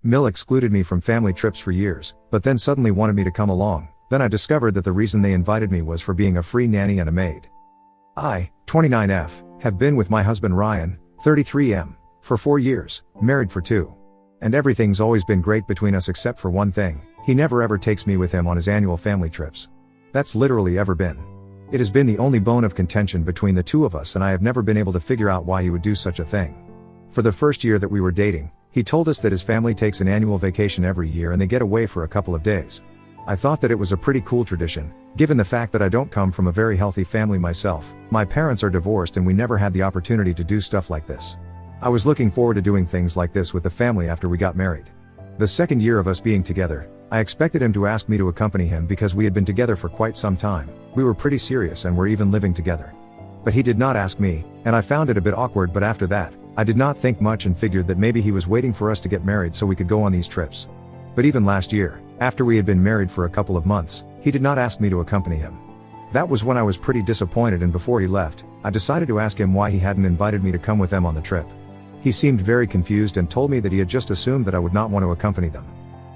Mill excluded me from family trips for years, but then suddenly wanted me to come along. Then I discovered that the reason they invited me was for being a free nanny and a maid. I, 29F, have been with my husband Ryan, 33M, for 4 years, married for 2. And everything's always been great between us except for one thing: he never ever takes me with him on his annual family trips. That's literally ever been. It has been the only bone of contention between the two of us, and I have never been able to figure out why he would do such a thing. For the first year that we were dating, he told us that his family takes an annual vacation every year and they get away for a couple of days. I thought that it was a pretty cool tradition, given the fact that I don't come from a very healthy family myself. My parents are divorced and we never had the opportunity to do stuff like this. I was looking forward to doing things like this with the family after we got married. The second year of us being together, I expected him to ask me to accompany him because we had been together for quite some time. We were pretty serious and were even living together. But he did not ask me, and I found it a bit awkward. But after that, I did not think much and figured that maybe he was waiting for us to get married so we could go on these trips. But even last year, after we had been married for a couple of months, he did not ask me to accompany him. That was when I was pretty disappointed, and before he left, I decided to ask him why he hadn't invited me to come with them on the trip. He seemed very confused and told me that he had just assumed that I would not want to accompany them.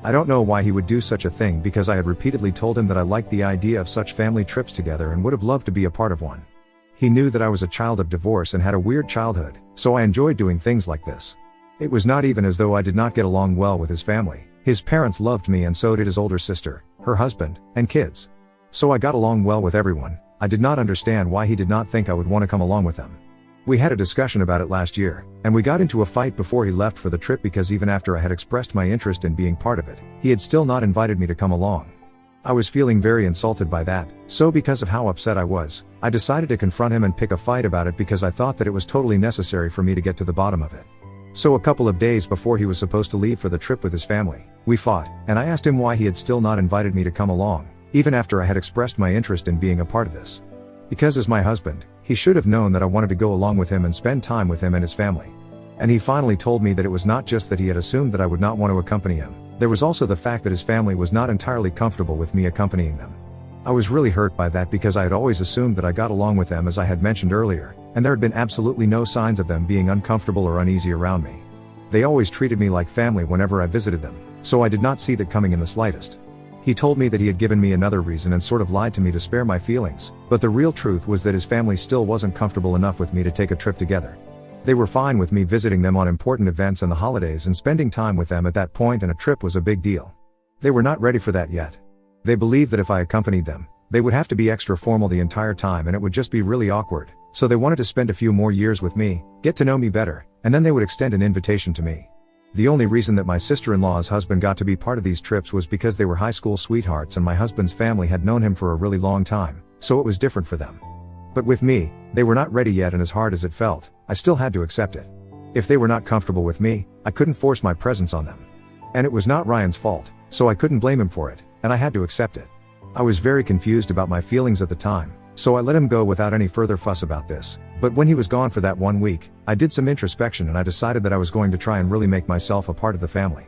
I don't know why he would do such a thing, because I had repeatedly told him that I liked the idea of such family trips together and would have loved to be a part of one. He knew that I was a child of divorce and had a weird childhood, so I enjoyed doing things like this. It was not even as though I did not get along well with his family. His parents loved me and so did his older sister, her husband, and kids. So I got along well with everyone. I did not understand why he did not think I would want to come along with them. We had a discussion about it last year, and we got into a fight before he left for the trip because even after I had expressed my interest in being part of it, he had still not invited me to come along. I was feeling very insulted by that, so because of how upset I was, I decided to confront him and pick a fight about it because I thought that it was totally necessary for me to get to the bottom of it. So a couple of days before he was supposed to leave for the trip with his family, we fought, and I asked him why he had still not invited me to come along, even after I had expressed my interest in being a part of this. Because as my husband, he should have known that I wanted to go along with him and spend time with him and his family. And he finally told me that it was not just that he had assumed that I would not want to accompany him, there was also the fact that his family was not entirely comfortable with me accompanying them. I was really hurt by that because I had always assumed that I got along with them, as I had mentioned earlier, and there had been absolutely no signs of them being uncomfortable or uneasy around me. They always treated me like family whenever I visited them, so I did not see that coming in the slightest. He told me that he had given me another reason and sort of lied to me to spare my feelings, but the real truth was that his family still wasn't comfortable enough with me to take a trip together. They were fine with me visiting them on important events and the holidays and spending time with them at that point, and a trip was a big deal. They were not ready for that yet. They believed that if I accompanied them, they would have to be extra formal the entire time and it would just be really awkward, so they wanted to spend a few more years with me, get to know me better, and then they would extend an invitation to me. The only reason that my sister-in-law's husband got to be part of these trips was because they were high school sweethearts and my husband's family had known him for a really long time, so it was different for them. But with me, they were not ready yet, and as hard as it felt, I still had to accept it. If they were not comfortable with me, I couldn't force my presence on them. And it was not Ryan's fault, so I couldn't blame him for it, and I had to accept it. I was very confused about my feelings at the time, so I let him go without any further fuss about this. But when he was gone for that 1 week, I did some introspection and I decided that I was going to try and really make myself a part of the family.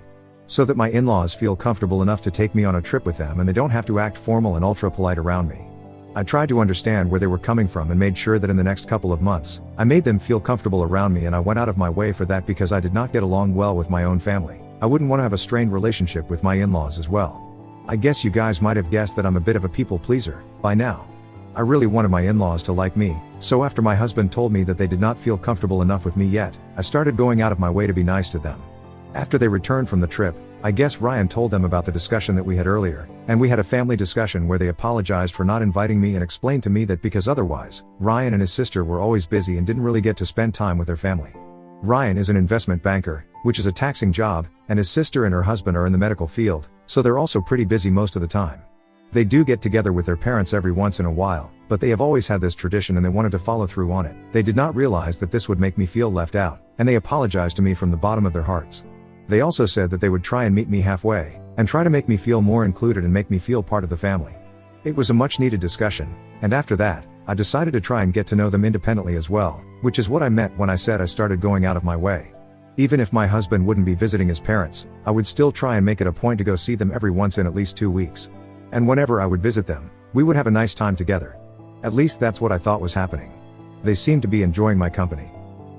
So that my in-laws feel comfortable enough to take me on a trip with them and they don't have to act formal and ultra polite around me. I tried to understand where they were coming from and made sure that in the next couple of months, I made them feel comfortable around me, and I went out of my way for that because I did not get along well with my own family. I wouldn't want to have a strained relationship with my in-laws as well. I guess you guys might have guessed that I'm a bit of a people pleaser by now. I really wanted my in-laws to like me, so after my husband told me that they did not feel comfortable enough with me yet, I started going out of my way to be nice to them. After they returned from the trip, I guess Ryan told them about the discussion that we had earlier, and we had a family discussion where they apologized for not inviting me and explained to me that because otherwise, Ryan and his sister were always busy and didn't really get to spend time with their family. Ryan is an investment banker, which is a taxing job, and his sister and her husband are in the medical field, so they're also pretty busy most of the time. They do get together with their parents every once in a while, but they have always had this tradition and they wanted to follow through on it. They did not realize that this would make me feel left out, and they apologized to me from the bottom of their hearts. They also said that they would try and meet me halfway, and try to make me feel more included and make me feel part of the family. It was a much needed discussion, and after that, I decided to try and get to know them independently as well, which is what I meant when I said I started going out of my way. Even if my husband wouldn't be visiting his parents, I would still try and make it a point to go see them every once in at least 2 weeks. And whenever I would visit them, we would have a nice time together. At least that's what I thought was happening. They seemed to be enjoying my company.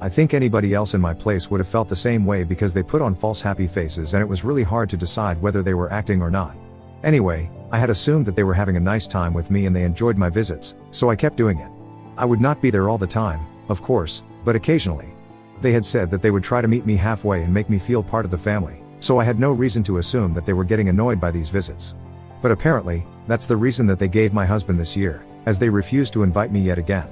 I think anybody else in my place would have felt the same way because they put on false happy faces and it was really hard to decide whether they were acting or not. Anyway, I had assumed that they were having a nice time with me and they enjoyed my visits, so I kept doing it. I would not be there all the time, of course, but occasionally. They had said that they would try to meet me halfway and make me feel part of the family, so I had no reason to assume that they were getting annoyed by these visits. But apparently, that's the reason that they gave my husband this year, as they refused to invite me yet again.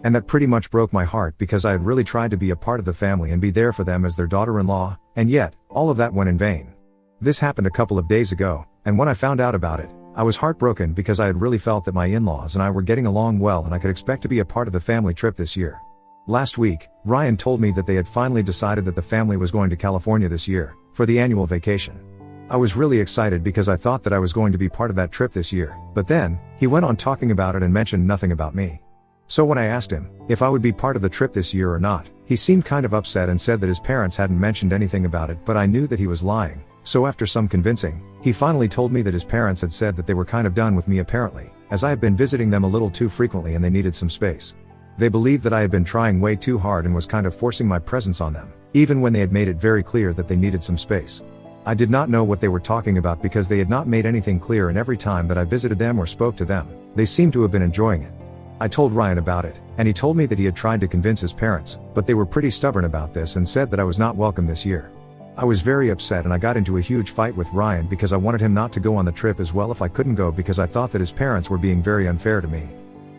And that pretty much broke my heart because I had really tried to be a part of the family and be there for them as their daughter-in-law, and yet, all of that went in vain. This happened a couple of days ago, and when I found out about it, I was heartbroken because I had really felt that my in-laws and I were getting along well and I could expect to be a part of the family trip this year. Last week, Ryan told me that they had finally decided that the family was going to California this year, for the annual vacation. I was really excited because I thought that I was going to be part of that trip this year, but then, he went on talking about it and mentioned nothing about me. So when I asked him if I would be part of the trip this year or not, he seemed kind of upset and said that his parents hadn't mentioned anything about it, but I knew that he was lying. So after some convincing, he finally told me that his parents had said that they were kind of done with me apparently, as I had been visiting them a little too frequently and they needed some space. They believed that I had been trying way too hard and was kind of forcing my presence on them, even when they had made it very clear that they needed some space. I did not know what they were talking about because they had not made anything clear, and every time that I visited them or spoke to them, they seemed to have been enjoying it. I told Ryan about it, and he told me that he had tried to convince his parents, but they were pretty stubborn about this and said that I was not welcome this year. I was very upset and I got into a huge fight with Ryan because I wanted him not to go on the trip as well if I couldn't go because I thought that his parents were being very unfair to me.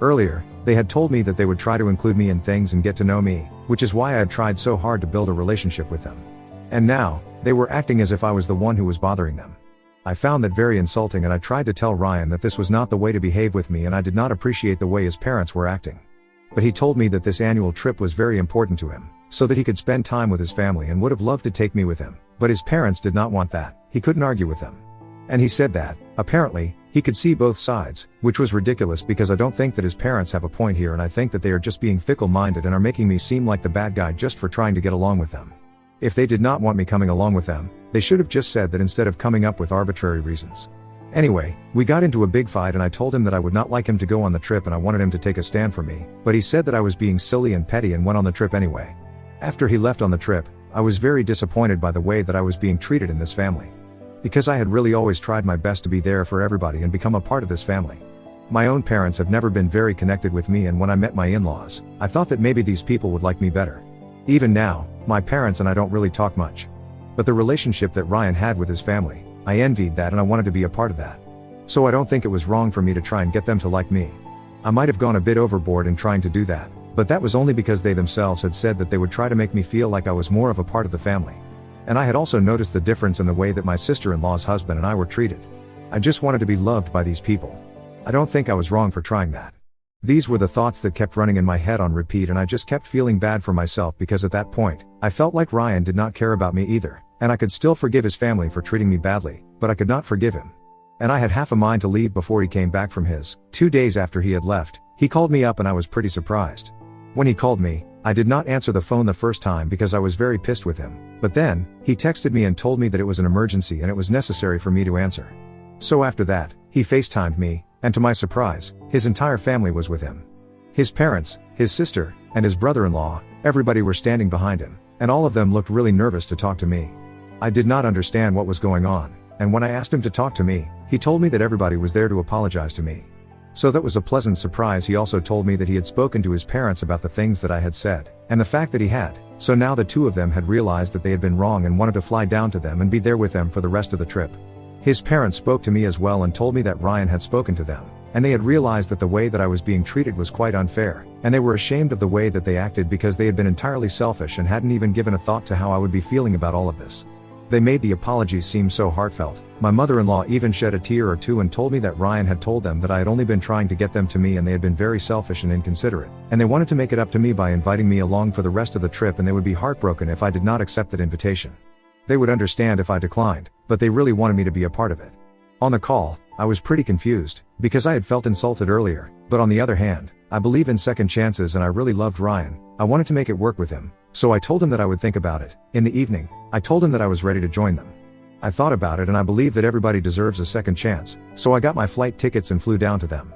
Earlier, they had told me that they would try to include me in things and get to know me, which is why I had tried so hard to build a relationship with them. And now, they were acting as if I was the one who was bothering them. I found that very insulting and I tried to tell Ryan that this was not the way to behave with me and I did not appreciate the way his parents were acting. But he told me that this annual trip was very important to him, so that he could spend time with his family and would have loved to take me with him, but his parents did not want that. He couldn't argue with them. And he said that, apparently, he could see both sides, which was ridiculous because I don't think that his parents have a point here and I think that they are just being fickle-minded and are making me seem like the bad guy just for trying to get along with them. If they did not want me coming along with them, they should have just said that instead of coming up with arbitrary reasons. Anyway, we got into a big fight and I told him that I would not like him to go on the trip and I wanted him to take a stand for me, but he said that I was being silly and petty and went on the trip anyway. After he left on the trip, I was very disappointed by the way that I was being treated in this family. Because I had really always tried my best to be there for everybody and become a part of this family. My own parents have never been very connected with me, and when I met my in-laws, I thought that maybe these people would like me better. Even now, my parents and I don't really talk much. But the relationship that Ryan had with his family, I envied that and I wanted to be a part of that. So I don't think it was wrong for me to try and get them to like me. I might have gone a bit overboard in trying to do that, but that was only because they themselves had said that they would try to make me feel like I was more of a part of the family. And I had also noticed the difference in the way that my sister-in-law's husband and I were treated. I just wanted to be loved by these people. I don't think I was wrong for trying that. These were the thoughts that kept running in my head on repeat and I just kept feeling bad for myself because at that point, I felt like Ryan did not care about me either, and I could still forgive his family for treating me badly, but I could not forgive him. And I had half a mind to leave before he came back from his. 2 days after he had left, he called me up and I was pretty surprised. When he called me, I did not answer the phone the first time because I was very pissed with him, but then, he texted me and told me that it was an emergency and it was necessary for me to answer. So after that, he FaceTimed me, and to my surprise, his entire family was with him. His parents, his sister, and his brother-in-law, everybody were standing behind him, and all of them looked really nervous to talk to me. I did not understand what was going on, and when I asked him to talk to me, he told me that everybody was there to apologize to me. So that was a pleasant surprise. He also told me that he had spoken to his parents about the things that I had said, and the fact that he had, so now the two of them had realized that they had been wrong and wanted to fly down to them and be there with them for the rest of the trip. His parents spoke to me as well and told me that Ryan had spoken to them, and they had realized that the way that I was being treated was quite unfair, and they were ashamed of the way that they acted because they had been entirely selfish and hadn't even given a thought to how I would be feeling about all of this. They made the apologies seem so heartfelt. My mother-in-law even shed a tear or two and told me that Ryan had told them that I had only been trying to get them to me and they had been very selfish and inconsiderate, and they wanted to make it up to me by inviting me along for the rest of the trip, and they would be heartbroken if I did not accept that invitation. They would understand if I declined, but they really wanted me to be a part of it. On the call, I was pretty confused, because I had felt insulted earlier, but on the other hand, I believe in second chances and I really loved Ryan. I wanted to make it work with him, so I told him that I would think about it. In the evening, I told him that I was ready to join them. I thought about it and I believe that everybody deserves a second chance, so I got my flight tickets and flew down to them.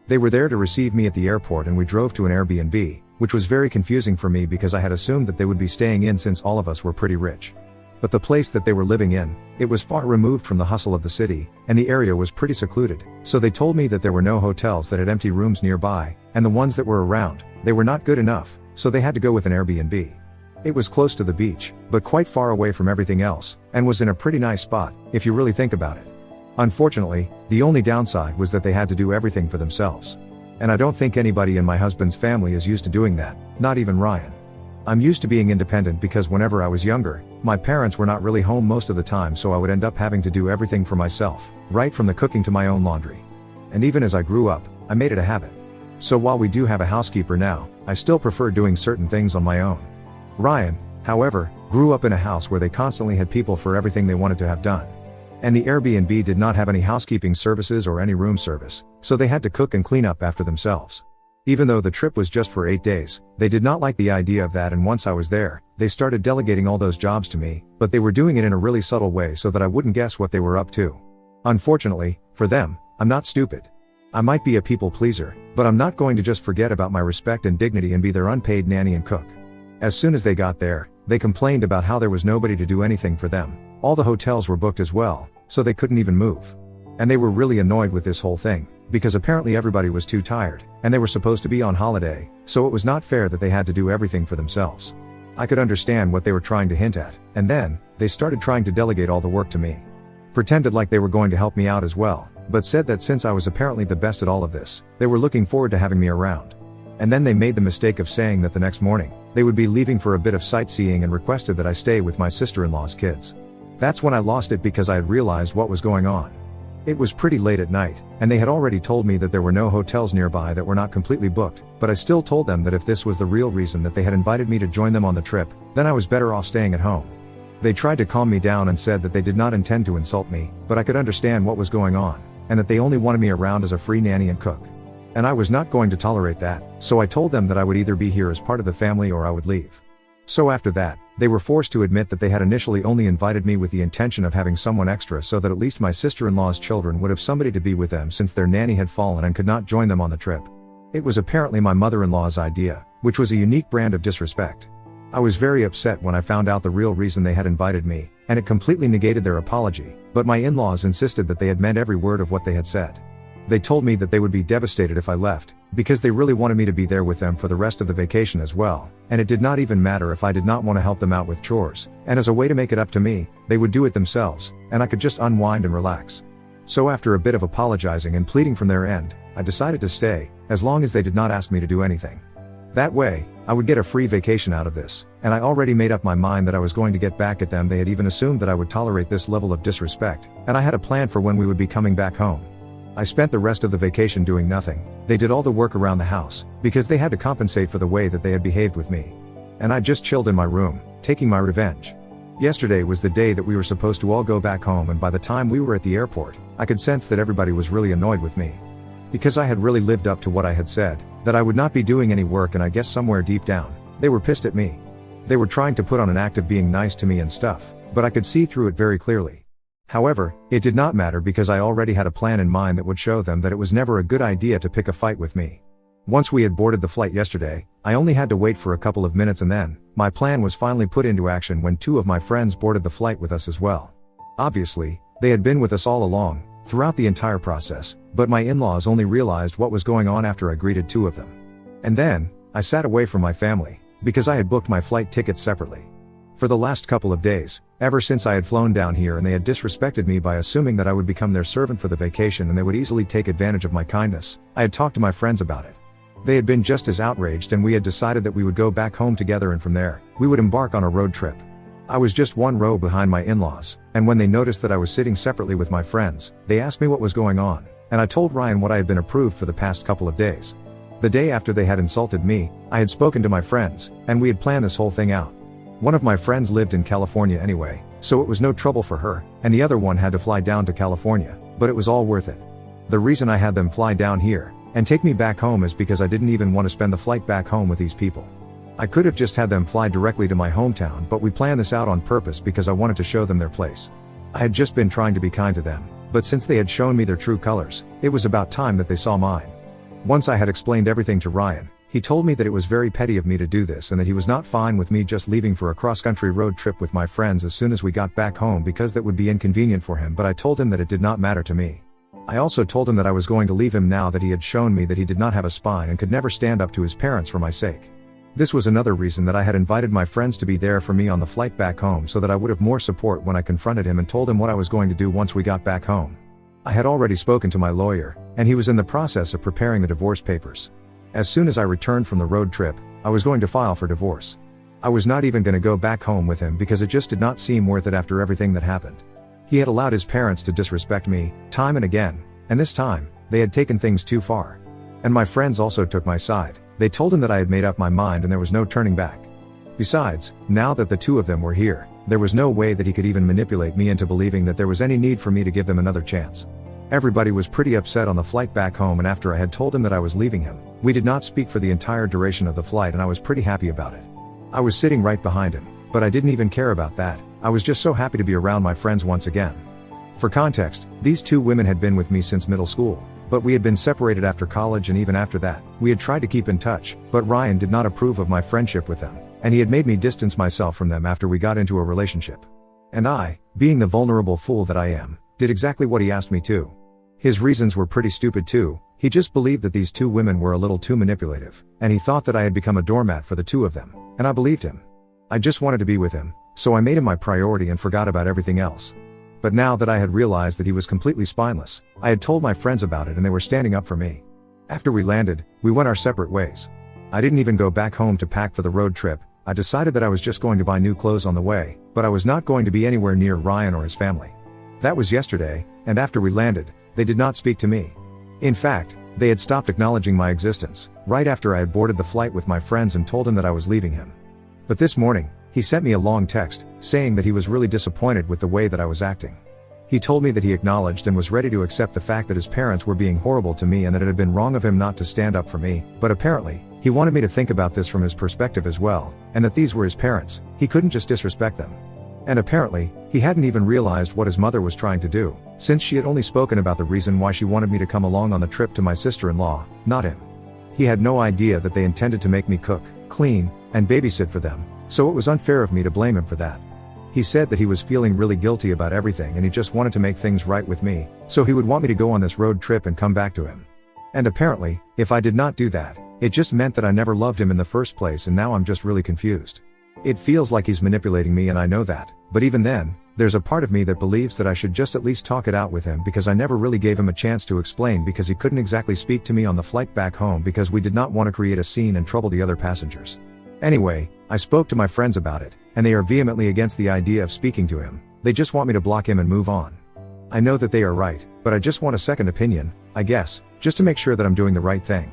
They were there to receive me at the airport and we drove to an Airbnb, which was very confusing for me because I had assumed that they would be staying in since all of us were pretty rich. But the place that they were living in, it was far removed from the hustle of the city, and the area was pretty secluded, so they told me that there were no hotels that had empty rooms nearby, and the ones that were around, they were not good enough, so they had to go with an Airbnb. It was close to the beach, but quite far away from everything else, and was in a pretty nice spot, if you really think about it. Unfortunately, the only downside was that they had to do everything for themselves. And I don't think anybody in my husband's family is used to doing that, not even Ryan. I'm used to being independent because whenever I was younger, my parents were not really home most of the time, so I would end up having to do everything for myself, right from the cooking to my own laundry. And even as I grew up, I made it a habit. So while we do have a housekeeper now, I still prefer doing certain things on my own. Ryan, however, grew up in a house where they constantly had people for everything they wanted to have done. And the Airbnb did not have any housekeeping services or any room service, so they had to cook and clean up after themselves. Even though the trip was just for 8 days, they did not like the idea of that, and once I was there, they started delegating all those jobs to me, but they were doing it in a really subtle way so that I wouldn't guess what they were up to. Unfortunately, for them, I'm not stupid. I might be a people pleaser, but I'm not going to just forget about my respect and dignity and be their unpaid nanny and cook. As soon as they got there, they complained about how there was nobody to do anything for them. All the hotels were booked as well, so they couldn't even move. And they were really annoyed with this whole thing, because apparently everybody was too tired, and they were supposed to be on holiday, so it was not fair that they had to do everything for themselves. I could understand what they were trying to hint at, and then, they started trying to delegate all the work to me. Pretended like they were going to help me out as well, but said that since I was apparently the best at all of this, they were looking forward to having me around. And then they made the mistake of saying that the next morning, they would be leaving for a bit of sightseeing and requested that I stay with my sister-in-law's kids. That's when I lost it because I had realized what was going on. It was pretty late at night, and they had already told me that there were no hotels nearby that were not completely booked, but I still told them that if this was the real reason that they had invited me to join them on the trip, then I was better off staying at home. They tried to calm me down and said that they did not intend to insult me, but I could understand what was going on, and that they only wanted me around as a free nanny and cook. And I was not going to tolerate that, so I told them that I would either be here as part of the family or I would leave. So after that, they were forced to admit that they had initially only invited me with the intention of having someone extra so that at least my sister-in-law's children would have somebody to be with them since their nanny had fallen and could not join them on the trip. It was apparently my mother-in-law's idea, which was a unique brand of disrespect. I was very upset when I found out the real reason they had invited me, and it completely negated their apology, but my in-laws insisted that they had meant every word of what they had said. They told me that they would be devastated if I left, because they really wanted me to be there with them for the rest of the vacation as well, and it did not even matter if I did not want to help them out with chores, and as a way to make it up to me, they would do it themselves, and I could just unwind and relax. So after a bit of apologizing and pleading from their end, I decided to stay, as long as they did not ask me to do anything. That way, I would get a free vacation out of this, and I already made up my mind that I was going to get back at them. They had even assumed that I would tolerate this level of disrespect, and I had a plan for when we would be coming back home. I spent the rest of the vacation doing nothing. They did all the work around the house, because they had to compensate for the way that they had behaved with me. And I just chilled in my room, taking my revenge. Yesterday was the day that we were supposed to all go back home, and by the time we were at the airport, I could sense that everybody was really annoyed with me. Because I had really lived up to what I had said, that I would not be doing any work, and I guess somewhere deep down, they were pissed at me. They were trying to put on an act of being nice to me and stuff, but I could see through it very clearly. However, it did not matter because I already had a plan in mind that would show them that it was never a good idea to pick a fight with me. Once we had boarded the flight yesterday, I only had to wait for a couple of minutes, and then, my plan was finally put into action when 2 of my friends boarded the flight with us as well. Obviously, they had been with us all along, throughout the entire process, but my in-laws only realized what was going on after I greeted 2 of them. And then, I sat away from my family, because I had booked my flight tickets separately. For the last couple of days, ever since I had flown down here, and they had disrespected me by assuming that I would become their servant for the vacation and they would easily take advantage of my kindness, I had talked to my friends about it. They had been just as outraged, and we had decided that we would go back home together, and from there, we would embark on a road trip. I was just 1 row behind my in-laws, and when they noticed that I was sitting separately with my friends, they asked me what was going on, and I told Ryan what I had been approved for the past couple of days. The day after they had insulted me, I had spoken to my friends, and we had planned this whole thing out. One of my friends lived in California anyway, so it was no trouble for her, and the other one had to fly down to California, but it was all worth it. The reason I had them fly down here, and take me back home, is because I didn't even want to spend the flight back home with these people. I could have just had them fly directly to my hometown, but we planned this out on purpose because I wanted to show them their place. I had just been trying to be kind to them, but since they had shown me their true colors, it was about time that they saw mine. Once I had explained everything to Ryan, he told me that it was very petty of me to do this and that he was not fine with me just leaving for a cross-country road trip with my friends as soon as we got back home because that would be inconvenient for him, but I told him that it did not matter to me. I also told him that I was going to leave him now that he had shown me that he did not have a spine and could never stand up to his parents for my sake. This was another reason that I had invited my friends to be there for me on the flight back home so that I would have more support when I confronted him and told him what I was going to do once we got back home. I had already spoken to my lawyer, and he was in the process of preparing the divorce papers. As soon as I returned from the road trip, I was going to file for divorce. I was not even going to go back home with him because it just did not seem worth it after everything that happened. He had allowed his parents to disrespect me, time and again, and this time, they had taken things too far. And my friends also took my side. They told him that I had made up my mind and there was no turning back. Besides, now that the two of them were here, there was no way that he could even manipulate me into believing that there was any need for me to give them another chance. Everybody was pretty upset on the flight back home, and after I had told him that I was leaving him, we did not speak for the entire duration of the flight, and I was pretty happy about it. I was sitting right behind him, but I didn't even care about that. I was just so happy to be around my friends once again. For context, these two women had been with me since middle school, but we had been separated after college, and even after that, we had tried to keep in touch, but Ryan did not approve of my friendship with them, and he had made me distance myself from them after we got into a relationship. And I, being the vulnerable fool that I am, did exactly what he asked me to. His reasons were pretty stupid too. He just believed that these two women were a little too manipulative, and he thought that I had become a doormat for the two of them, and I believed him. I just wanted to be with him, so I made him my priority and forgot about everything else. But now that I had realized that he was completely spineless, I had told my friends about it and they were standing up for me. After we landed, we went our separate ways. I didn't even go back home to pack for the road trip. I decided that I was just going to buy new clothes on the way, but I was not going to be anywhere near Ryan or his family. That was yesterday, and after we landed, they did not speak to me. In fact, they had stopped acknowledging my existence, right after I had boarded the flight with my friends and told him that I was leaving him. But this morning, he sent me a long text, saying that he was really disappointed with the way that I was acting. He told me that he acknowledged and was ready to accept the fact that his parents were being horrible to me and that it had been wrong of him not to stand up for me, but apparently, he wanted me to think about this from his perspective as well, and that these were his parents, he couldn't just disrespect them. And apparently, he hadn't even realized what his mother was trying to do, since she had only spoken about the reason why she wanted me to come along on the trip to my sister-in-law, not him. He had no idea that they intended to make me cook, clean, and babysit for them, so it was unfair of me to blame him for that. He said that he was feeling really guilty about everything and he just wanted to make things right with me, so he would want me to go on this road trip and come back to him. And apparently, if I did not do that, it just meant that I never loved him in the first place, and now I'm just really confused. It feels like he's manipulating me and I know that, but even then, there's a part of me that believes that I should just at least talk it out with him because I never really gave him a chance to explain because he couldn't exactly speak to me on the flight back home because we did not want to create a scene and trouble the other passengers. Anyway, I spoke to my friends about it, and they are vehemently against the idea of speaking to him. They just want me to block him and move on. I know that they are right, but I just want a second opinion, I guess, just to make sure that I'm doing the right thing.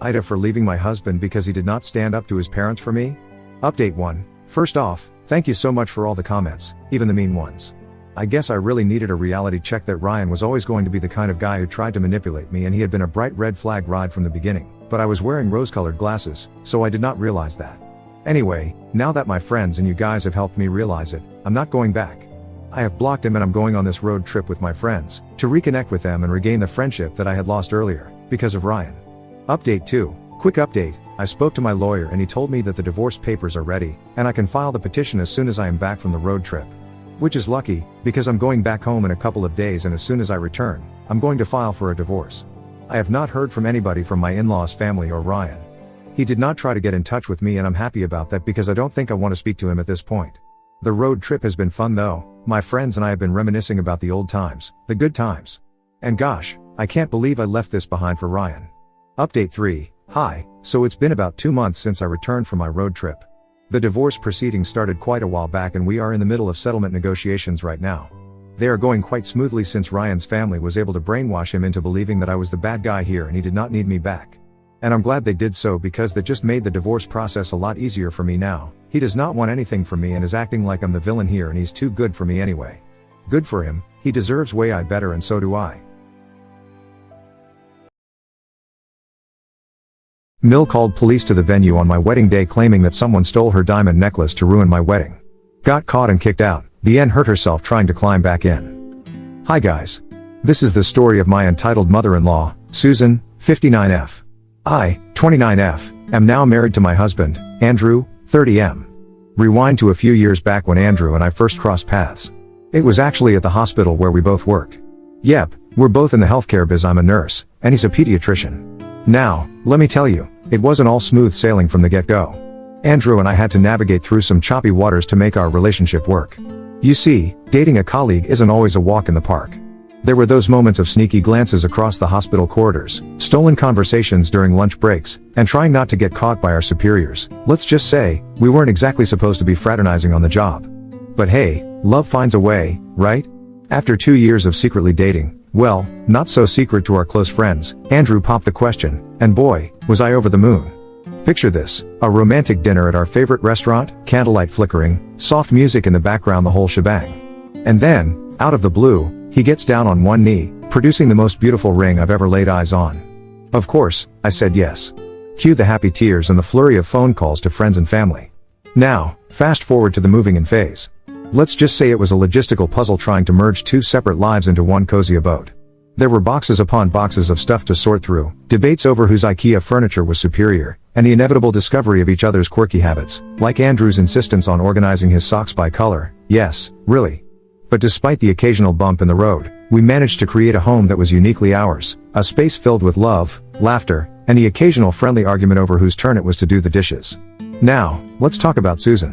Ida for leaving my husband because he did not stand up to his parents for me? Update 1. First off, thank you so much for all the comments, even the mean ones. I guess I really needed a reality check that Ryan was always going to be the kind of guy who tried to manipulate me, and he had been a bright red flag ride from the beginning, but I was wearing rose-colored glasses, so I did not realize that. Anyway, now that my friends and you guys have helped me realize it, I'm not going back. I have blocked him and I'm going on this road trip with my friends, to reconnect with them and regain the friendship that I had lost earlier, because of Ryan. Update 2. Quick update, I spoke to my lawyer and he told me that the divorce papers are ready, and I can file the petition as soon as I am back from the road trip. Which is lucky, because I'm going back home in a couple of days, and as soon as I return, I'm going to file for a divorce. I have not heard from anybody from my in-laws' family or Ryan. He did not try to get in touch with me, and I'm happy about that because I don't think I want to speak to him at this point. The road trip has been fun though. My friends and I have been reminiscing about the old times, the good times. And gosh, I can't believe I left this behind for Ryan. Update 3. Hi, so it's been about 2 months since I returned from my road trip. The divorce proceedings started quite a while back and we are in the middle of settlement negotiations right now. They are going quite smoothly since Ryan's family was able to brainwash him into believing that I was the bad guy here and he did not need me back. And I'm glad they did so because that just made the divorce process a lot easier for me now. He does not want anything from me and is acting like I'm the villain here, and he's too good for me anyway. Good for him, he deserves way better, and so do I. Mill called police to the venue on my wedding day claiming that someone stole her diamond necklace to ruin my wedding. Got caught and kicked out. The N hurt herself trying to climb back in. Hi guys. This is the story of my entitled mother-in-law, Susan, 59F. I, 29F, am now married to my husband, Andrew, 30M. Rewind to a few years back when Andrew and I first crossed paths. It was actually at the hospital where we both work. Yep, we're both in the healthcare biz. I'm a nurse, and he's a pediatrician. Now, let me tell you, it wasn't all smooth sailing from the get-go. Andrew and I had to navigate through some choppy waters to make our relationship work. You see, dating a colleague isn't always a walk in the park. There were those moments of sneaky glances across the hospital corridors, stolen conversations during lunch breaks, and trying not to get caught by our superiors. Let's just say, we weren't exactly supposed to be fraternizing on the job. But hey, love finds a way, right? After 2 years of secretly dating, well, not so secret to our close friends, Andrew popped the question, and boy, was I over the moon. Picture this, a romantic dinner at our favorite restaurant, candlelight flickering, soft music in the background, the whole shebang. And then, out of the blue, he gets down on one knee, producing the most beautiful ring I've ever laid eyes on. Of course, I said yes. Cue the happy tears and the flurry of phone calls to friends and family. Now, fast forward to the moving in phase. Let's just say it was a logistical puzzle trying to merge two separate lives into one cozy abode. There were boxes upon boxes of stuff to sort through, debates over whose IKEA furniture was superior, and the inevitable discovery of each other's quirky habits, like Andrew's insistence on organizing his socks by color. Yes, really. But despite the occasional bump in the road, we managed to create a home that was uniquely ours, a space filled with love, laughter, and the occasional friendly argument over whose turn it was to do the dishes. Now, let's talk about Susan.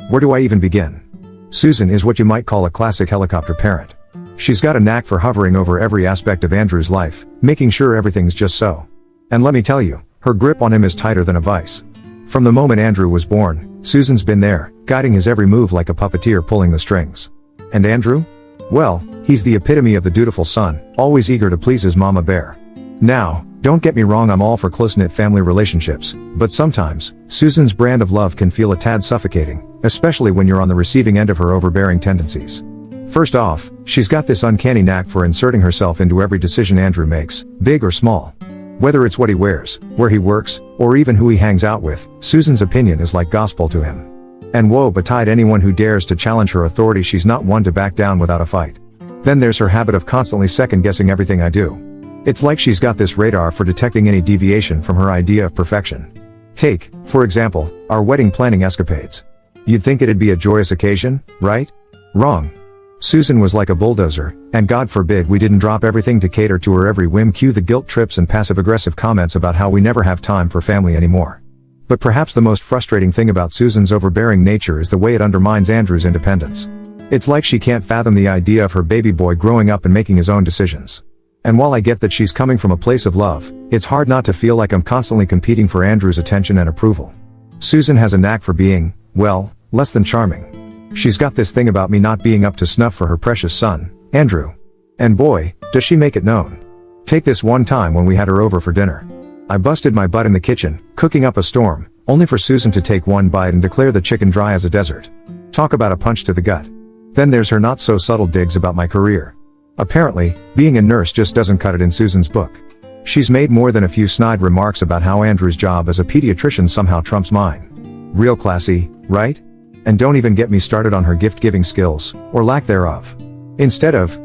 Where do I even begin? Susan is what you might call a classic helicopter parent. She's got a knack for hovering over every aspect of Andrew's life, making sure everything's just so. And let me tell you, her grip on him is tighter than a vice. From the moment Andrew was born, Susan's been there, guiding his every move like a puppeteer pulling the strings. And Andrew? Well, he's the epitome of the dutiful son, always eager to please his mama bear. Now, don't get me wrong, I'm all for close-knit family relationships, but sometimes, Susan's brand of love can feel a tad suffocating, especially when you're on the receiving end of her overbearing tendencies. First off, she's got this uncanny knack for inserting herself into every decision Andrew makes, big or small. Whether it's what he wears, where he works, or even who he hangs out with, Susan's opinion is like gospel to him. And woe betide anyone who dares to challenge her authority. She's not one to back down without a fight. Then there's her habit of constantly second-guessing everything I do. It's like she's got this radar for detecting any deviation from her idea of perfection. Take, for example, our wedding planning escapades. You'd think it'd be a joyous occasion, right? Wrong. Susan was like a bulldozer, and God forbid we didn't drop everything to cater to her every whim. Cue the guilt trips and passive-aggressive comments about how we never have time for family anymore. But perhaps the most frustrating thing about Susan's overbearing nature is the way it undermines Andrew's independence. It's like she can't fathom the idea of her baby boy growing up and making his own decisions. And while I get that she's coming from a place of love, it's hard not to feel like I'm constantly competing for Andrew's attention and approval. Susan has a knack for being, well, less than charming. She's got this thing about me not being up to snuff for her precious son, Andrew. And boy, does she make it known. Take this one time when we had her over for dinner. I busted my butt in the kitchen, cooking up a storm, only for Susan to take one bite and declare the chicken dry as a desert. Talk about a punch to the gut. Then there's her not-so-subtle digs about my career. Apparently, being a nurse just doesn't cut it in Susan's book. She's made more than a few snide remarks about how Andrew's job as a pediatrician somehow trumps mine. Real classy, right? And don't even get me started on her gift-giving skills, or lack thereof. Instead of,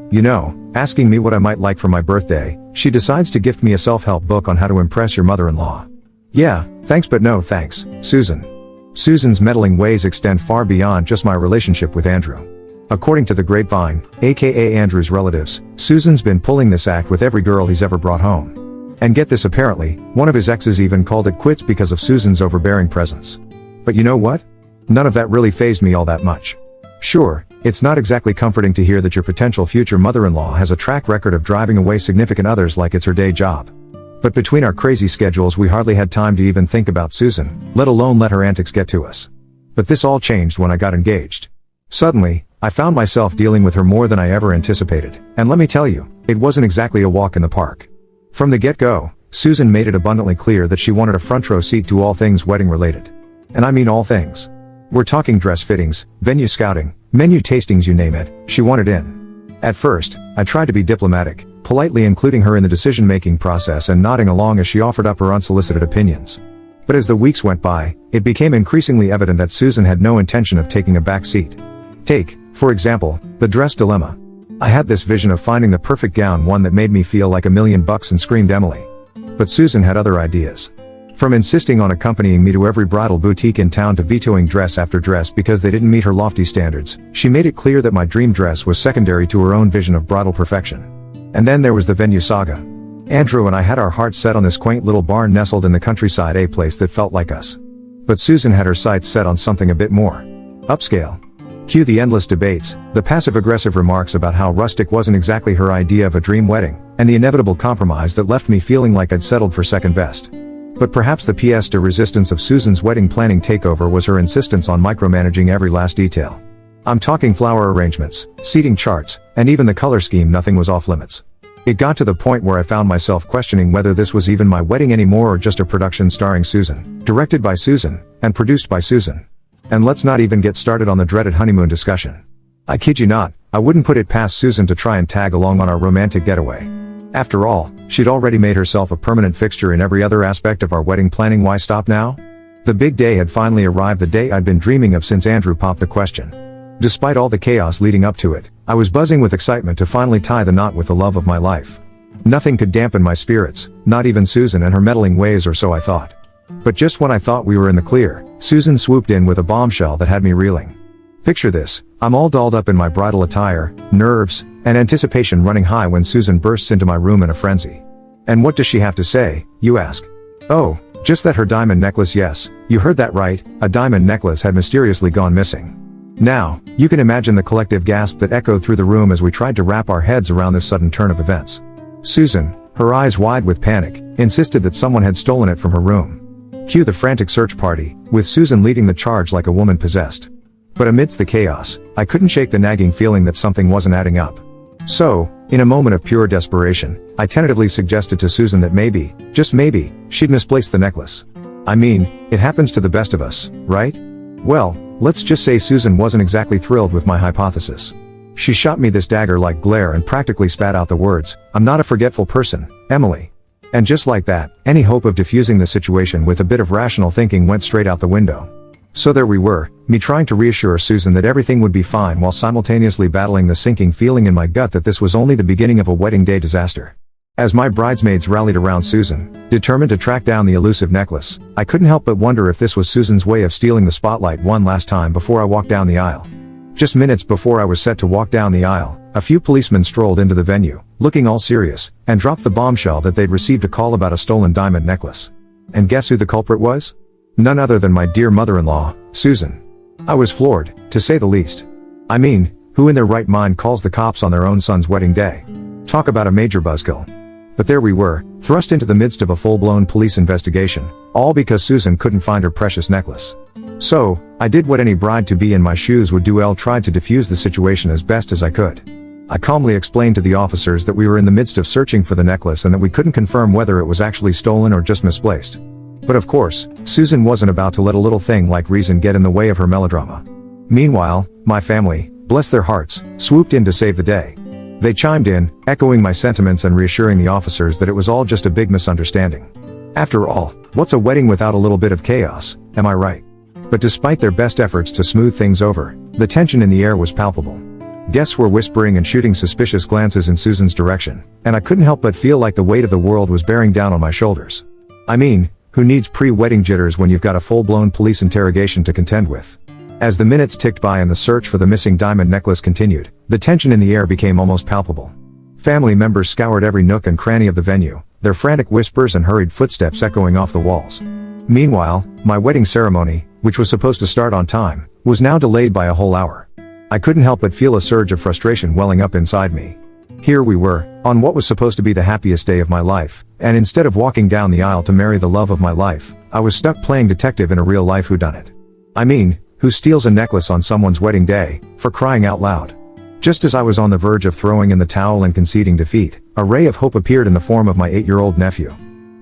asking me what I might like for my birthday, she decides to gift me a self-help book on how to impress your mother-in-law. Yeah, thanks but no thanks, Susan. Susan's meddling ways extend far beyond just my relationship with Andrew. According to the grapevine, aka Andrew's relatives, Susan's been pulling this act with every girl he's ever brought home. And get this, apparently, one of his exes even called it quits because of Susan's overbearing presence. But you know what? None of that really fazed me all that much. Sure, it's not exactly comforting to hear that your potential future mother-in-law has a track record of driving away significant others like it's her day job. But between our crazy schedules we hardly had time to even think about Susan, let alone let her antics get to us. But this all changed when I got engaged. Suddenly, I found myself dealing with her more than I ever anticipated, and let me tell you, it wasn't exactly a walk in the park. From the get-go, Susan made it abundantly clear that she wanted a front-row seat to all things wedding-related. And I mean all things. We're talking dress fittings, venue scouting, menu tastings, you name it, she wanted in. At first, I tried to be diplomatic, politely including her in the decision-making process and nodding along as she offered up her unsolicited opinions. But as the weeks went by, it became increasingly evident that Susan had no intention of taking a back seat. Take, for example, the dress dilemma. I had this vision of finding the perfect gown, one that made me feel like $1,000,000 and screamed Emily. But Susan had other ideas. From insisting on accompanying me to every bridal boutique in town to vetoing dress after dress because they didn't meet her lofty standards, she made it clear that my dream dress was secondary to her own vision of bridal perfection. And then there was the venue saga. Andrew and I had our hearts set on this quaint little barn nestled in the countryside, a place that felt like us. But Susan had her sights set on something a bit more upscale. Cue the endless debates, the passive-aggressive remarks about how rustic wasn't exactly her idea of a dream wedding, and the inevitable compromise that left me feeling like I'd settled for second best. But perhaps the pièce de resistance of Susan's wedding planning takeover was her insistence on micromanaging every last detail. I'm talking flower arrangements, seating charts, and even the color scheme. Nothing was off limits. It got to the point where I found myself questioning whether this was even my wedding anymore or just a production starring Susan, directed by Susan, and produced by Susan. And let's not even get started on the dreaded honeymoon discussion. I kid you not, I wouldn't put it past Susan to try and tag along on our romantic getaway. After all, she'd already made herself a permanent fixture in every other aspect of our wedding planning. Why stop now? The big day had finally arrived, the day I'd been dreaming of since Andrew popped the question. Despite all the chaos leading up to it, I was buzzing with excitement to finally tie the knot with the love of my life. Nothing could dampen my spirits, not even Susan and her meddling ways, or so I thought. But just when I thought we were in the clear, Susan swooped in with a bombshell that had me reeling. Picture this, I'm all dolled up in my bridal attire, nerves and anticipation running high when Susan bursts into my room in a frenzy. And what does she have to say, you ask? Oh, just that her diamond necklace, yes, you heard that right, a diamond necklace had mysteriously gone missing. Now, you can imagine the collective gasp that echoed through the room as we tried to wrap our heads around this sudden turn of events. Susan, her eyes wide with panic, insisted that someone had stolen it from her room. Cue the frantic search party, with Susan leading the charge like a woman possessed. But amidst the chaos, I couldn't shake the nagging feeling that something wasn't adding up. So, in a moment of pure desperation, I tentatively suggested to Susan that maybe, just maybe, she'd misplaced the necklace. I mean, it happens to the best of us, right? Well, let's just say Susan wasn't exactly thrilled with my hypothesis. She shot me this dagger-like glare and practically spat out the words, "I'm not a forgetful person, Emily." And just like that, any hope of diffusing the situation with a bit of rational thinking went straight out the window. So there we were, me trying to reassure Susan that everything would be fine while simultaneously battling the sinking feeling in my gut that this was only the beginning of a wedding day disaster. As my bridesmaids rallied around Susan, determined to track down the elusive necklace, I couldn't help but wonder if this was Susan's way of stealing the spotlight one last time before I walked down the aisle. Just minutes before I was set to walk down the aisle, a few policemen strolled into the venue, looking all serious, and dropped the bombshell that they'd received a call about a stolen diamond necklace. And guess who the culprit was? None other than my dear mother-in-law, Susan. I was floored, to say the least. I mean, who in their right mind calls the cops on their own son's wedding day? Talk about a major buzzkill. But there we were, thrust into the midst of a full-blown police investigation, all because Susan couldn't find her precious necklace. So, I did what any bride-to-be in my shoes would do. Tried to defuse the situation as best as I could. I calmly explained to the officers that we were in the midst of searching for the necklace and that we couldn't confirm whether it was actually stolen or just misplaced. But of course, Susan wasn't about to let a little thing like reason get in the way of her melodrama. Meanwhile, my family, bless their hearts, swooped in to save the day. They chimed in, echoing my sentiments and reassuring the officers that it was all just a big misunderstanding. After all, what's a wedding without a little bit of chaos, am I right? But despite their best efforts to smooth things over, the tension in the air was palpable. Guests were whispering and shooting suspicious glances in Susan's direction, and I couldn't help but feel like the weight of the world was bearing down on my shoulders. I mean, who needs pre-wedding jitters when you've got a full-blown police interrogation to contend with? As the minutes ticked by and the search for the missing diamond necklace continued, the tension in the air became almost palpable. Family members scoured every nook and cranny of the venue, their frantic whispers and hurried footsteps echoing off the walls. Meanwhile, my wedding ceremony, which was supposed to start on time, was now delayed by a whole hour. I couldn't help but feel a surge of frustration welling up inside me. Here we were, on what was supposed to be the happiest day of my life, and instead of walking down the aisle to marry the love of my life, I was stuck playing detective in a real-life whodunit. I mean, who steals a necklace on someone's wedding day, for crying out loud? Just as I was on the verge of throwing in the towel and conceding defeat, a ray of hope appeared in the form of my 8-year-old nephew.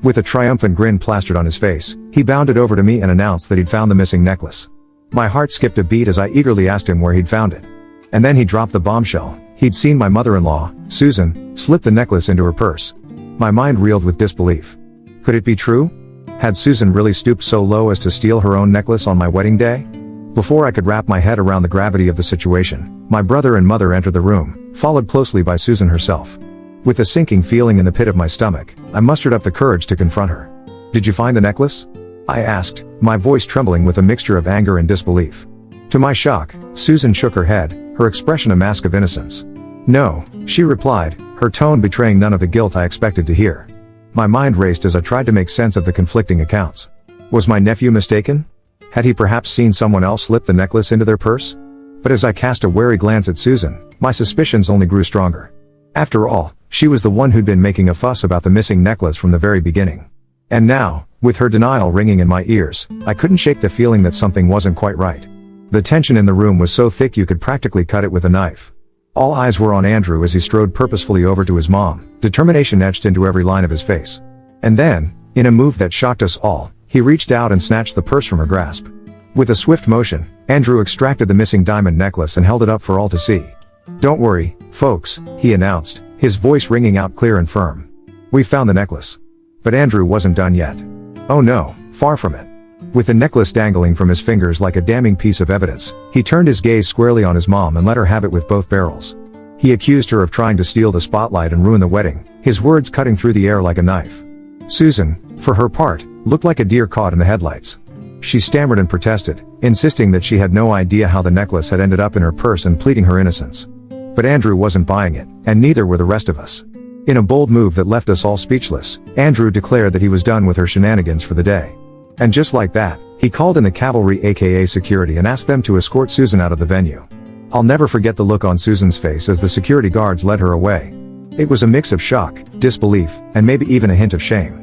With a triumphant grin plastered on his face, he bounded over to me and announced that he'd found the missing necklace. My heart skipped a beat as I eagerly asked him where he'd found it. And then he dropped the bombshell. He'd seen my mother-in-law, Susan, slip the necklace into her purse. My mind reeled with disbelief. Could it be true? Had Susan really stooped so low as to steal her own necklace on my wedding day? Before I could wrap my head around the gravity of the situation, my brother and mother entered the room, followed closely by Susan herself. With a sinking feeling in the pit of my stomach, I mustered up the courage to confront her. "Did you find the necklace?" I asked, my voice trembling with a mixture of anger and disbelief. To my shock, Susan shook her head, her expression a mask of innocence. "No," she replied, her tone betraying none of the guilt I expected to hear. My mind raced as I tried to make sense of the conflicting accounts. Was my nephew mistaken? Had he perhaps seen someone else slip the necklace into their purse? But as I cast a wary glance at Susan, my suspicions only grew stronger. After all, she was the one who'd been making a fuss about the missing necklace from the very beginning. And now, with her denial ringing in my ears, I couldn't shake the feeling that something wasn't quite right. The tension in the room was so thick you could practically cut it with a knife. All eyes were on Andrew as he strode purposefully over to his mom, determination etched into every line of his face. And then, in a move that shocked us all, he reached out and snatched the purse from her grasp. With a swift motion, Andrew extracted the missing diamond necklace and held it up for all to see. "Don't worry, folks," he announced, his voice ringing out clear and firm. "We found the necklace." But Andrew wasn't done yet. Oh no, far from it. With the necklace dangling from his fingers like a damning piece of evidence, he turned his gaze squarely on his mom and let her have it with both barrels. He accused her of trying to steal the spotlight and ruin the wedding, his words cutting through the air like a knife. Susan, for her part, looked like a deer caught in the headlights. She stammered and protested, insisting that she had no idea how the necklace had ended up in her purse and pleading her innocence. But Andrew wasn't buying it, and neither were the rest of us. In a bold move that left us all speechless, Andrew declared that he was done with her shenanigans for the day. And just like that, he called in the cavalry aka security and asked them to escort Susan out of the venue. I'll never forget the look on Susan's face as the security guards led her away. It was a mix of shock, disbelief, and maybe even a hint of shame.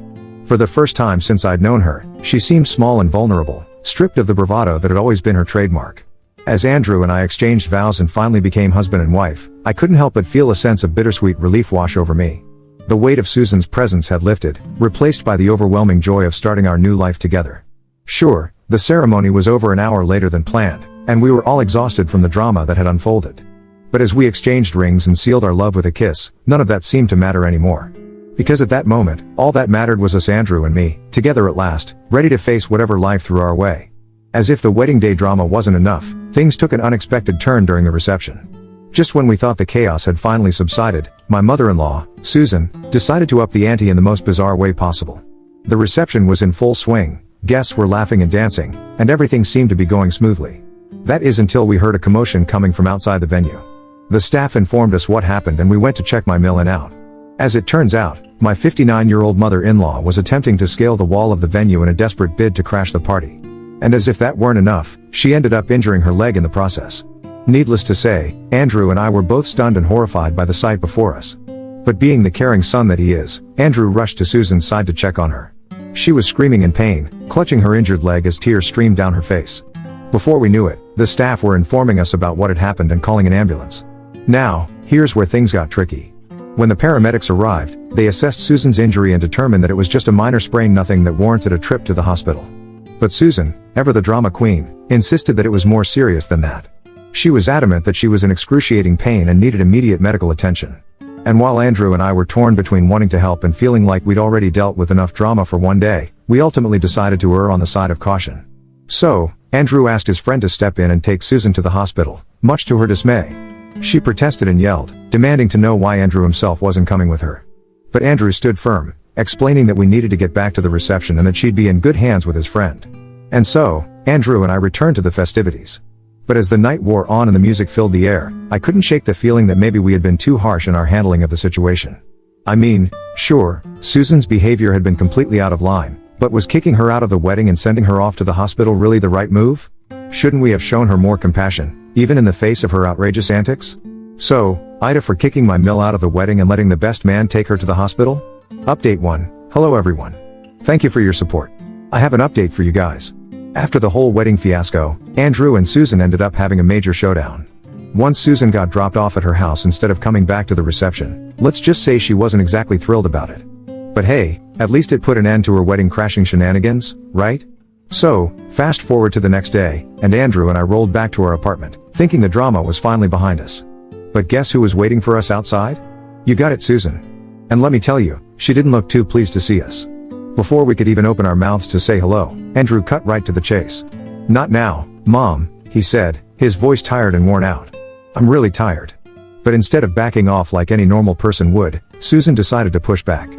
For the first time since I'd known her, she seemed small and vulnerable, stripped of the bravado that had always been her trademark. As Andrew and I exchanged vows and finally became husband and wife, I couldn't help but feel a sense of bittersweet relief wash over me. The weight of Susan's presence had lifted, replaced by the overwhelming joy of starting our new life together. Sure, the ceremony was over an hour later than planned, and we were all exhausted from the drama that had unfolded. But as we exchanged rings and sealed our love with a kiss, none of that seemed to matter anymore. Because at that moment, all that mattered was us, Andrew and me, together at last, ready to face whatever life threw our way. As if the wedding day drama wasn't enough, things took an unexpected turn during the reception. Just when we thought the chaos had finally subsided, my mother-in-law, Susan, decided to up the ante in the most bizarre way possible. The reception was in full swing, guests were laughing and dancing, and everything seemed to be going smoothly. That is until we heard a commotion coming from outside the venue. The staff informed us what happened and we went to check my mill-in out. As it turns out, my 59-year-old mother-in-law was attempting to scale the wall of the venue in a desperate bid to crash the party. And as if that weren't enough, she ended up injuring her leg in the process. Needless to say, Andrew and I were both stunned and horrified by the sight before us. But being the caring son that he is, Andrew rushed to Susan's side to check on her. She was screaming in pain, clutching her injured leg as tears streamed down her face. Before we knew it, the staff were informing us about what had happened and calling an ambulance. Now, here's where things got tricky. When the paramedics arrived, they assessed Susan's injury and determined that it was just a minor sprain, nothing that warranted a trip to the hospital. But Susan, ever the drama queen, insisted that it was more serious than that. She was adamant that she was in excruciating pain and needed immediate medical attention. And while Andrew and I were torn between wanting to help and feeling like we'd already dealt with enough drama for one day, we ultimately decided to err on the side of caution. So, Andrew asked his friend to step in and take Susan to the hospital, much to her dismay. She protested and yelled, demanding to know why Andrew himself wasn't coming with her. But Andrew stood firm, explaining that we needed to get back to the reception and that she'd be in good hands with his friend. And so, Andrew and I returned to the festivities. But as the night wore on and the music filled the air, I couldn't shake the feeling that maybe we had been too harsh in our handling of the situation. I mean, sure, Susan's behavior had been completely out of line, but was kicking her out of the wedding and sending her off to the hospital really the right move? Shouldn't we have shown her more compassion, even in the face of her outrageous antics? So, Ida for kicking my mill out of the wedding and letting the best man take her to the hospital? Update 1. Hello everyone. Thank you for your support. I have an update for you guys. After the whole wedding fiasco, Andrew and Susan ended up having a major showdown. Once Susan got dropped off at her house instead of coming back to the reception, let's just say she wasn't exactly thrilled about it. But hey, at least it put an end to her wedding crashing shenanigans, right? So, fast forward to the next day, and Andrew and I rolled back to our apartment, thinking the drama was finally behind us. But guess who was waiting for us outside? You got it, Susan. And let me tell you, she didn't look too pleased to see us. Before we could even open our mouths to say hello, Andrew cut right to the chase. "Not now, Mom," he said, his voice tired and worn out. "I'm really tired. But instead of backing off like any normal person would, Susan decided to push back.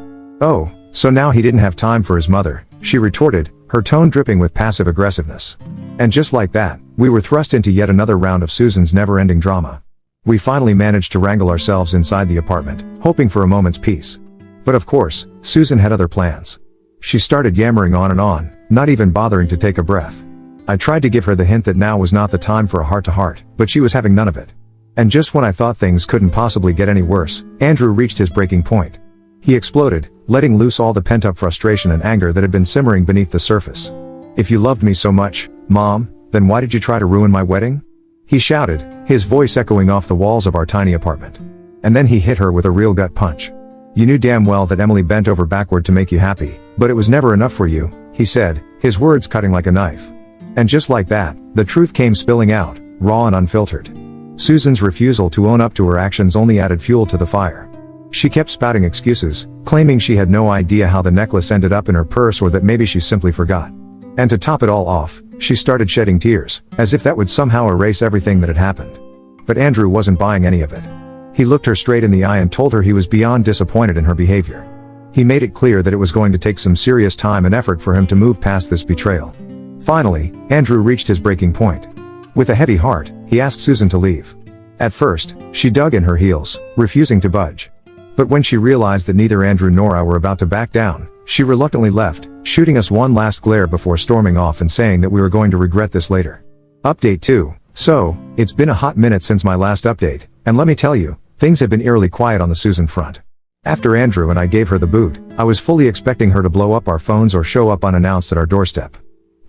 "Oh, so now he didn't have time for his mother," she retorted, her tone dripping with passive aggressiveness. And just like that, we were thrust into yet another round of Susan's never-ending drama. We finally managed to wrangle ourselves inside the apartment, hoping for a moment's peace. But of course, Susan had other plans. She started yammering on, not even bothering to take a breath. I tried to give her the hint that now was not the time for a heart-to-heart, but she was having none of it. And just when I thought things couldn't possibly get any worse, Andrew reached his breaking point. He exploded, letting loose all the pent-up frustration and anger that had been simmering beneath the surface. "If you loved me so much, Mom, then why did you try to ruin my wedding?" he shouted, his voice echoing off the walls of our tiny apartment. And then he hit her with a real gut punch. "You knew damn well that Emily bent over backward to make you happy, but it was never enough for you," he said, his words cutting like a knife. And just like that, the truth came spilling out, raw and unfiltered. Susan's refusal to own up to her actions only added fuel to the fire. She kept spouting excuses, claiming she had no idea how the necklace ended up in her purse or that maybe she simply forgot. And to top it all off, she started shedding tears, as if that would somehow erase everything that had happened. But Andrew wasn't buying any of it. He looked her straight in the eye and told her he was beyond disappointed in her behavior. He made it clear that it was going to take some serious time and effort for him to move past this betrayal. Finally, Andrew reached his breaking point. With a heavy heart, he asked Susan to leave. At first, she dug in her heels, refusing to budge. But when she realized that neither Andrew nor I were about to back down, she reluctantly left, shooting us one last glare before storming off and saying that we were going to regret this later. Update 2. So, it's been a hot minute since my last update, and let me tell you, things have been eerily quiet on the Susan front. After Andrew and I gave her the boot, I was fully expecting her to blow up our phones or show up unannounced at our doorstep.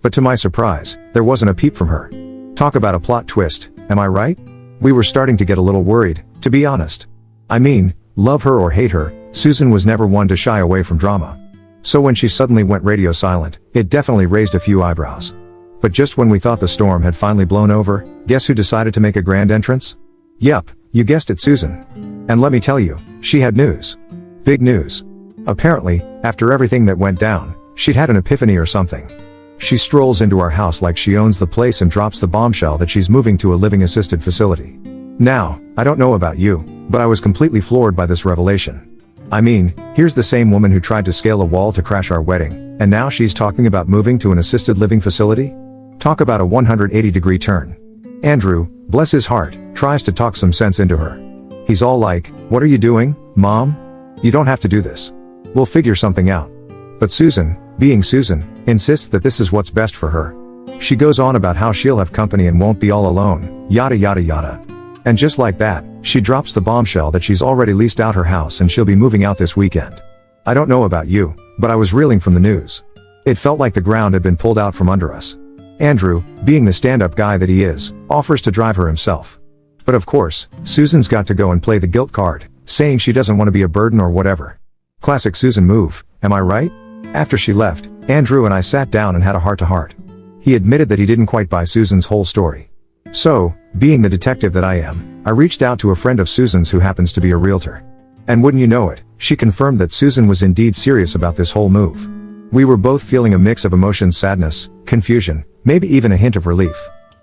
But to my surprise, there wasn't a peep from her. Talk about a plot twist, am I right? We were starting to get a little worried, to be honest. I mean, love her or hate her, Susan was never one to shy away from drama. So when she suddenly went radio silent, it definitely raised a few eyebrows. But just when we thought the storm had finally blown over, guess who decided to make a grand entrance? Yup, you guessed it, Susan. And let me tell you, she had news. Big news. Apparently, after everything that went down, she'd had an epiphany or something. She strolls into our house like she owns the place and drops the bombshell that she's moving to a living assisted facility. Now, I don't know about you, but I was completely floored by this revelation. I mean, here's the same woman who tried to scale a wall to crash our wedding, and now she's talking about moving to an assisted living facility? Talk about a 180-degree turn. Andrew, bless his heart, tries to talk some sense into her. He's all like, "What are you doing, Mom? You don't have to do this. We'll figure something out." But Susan, being Susan, insists that this is what's best for her. She goes on about how she'll have company and won't be all alone, yada yada yada. And just like that, she drops the bombshell that she's already leased out her house and she'll be moving out this weekend. I don't know about you, but I was reeling from the news. It felt like the ground had been pulled out from under us. Andrew, being the stand-up guy that he is, offers to drive her himself. But of course, Susan's got to go and play the guilt card, saying she doesn't want to be a burden or whatever. Classic Susan move, am I right? After she left, Andrew and I sat down and had a heart-to-heart. He admitted that he didn't quite buy Susan's whole story. So, being the detective that I am, I reached out to a friend of Susan's who happens to be a realtor. And wouldn't you know it, she confirmed that Susan was indeed serious about this whole move. We were both feeling a mix of emotions: sadness, confusion, maybe even a hint of relief.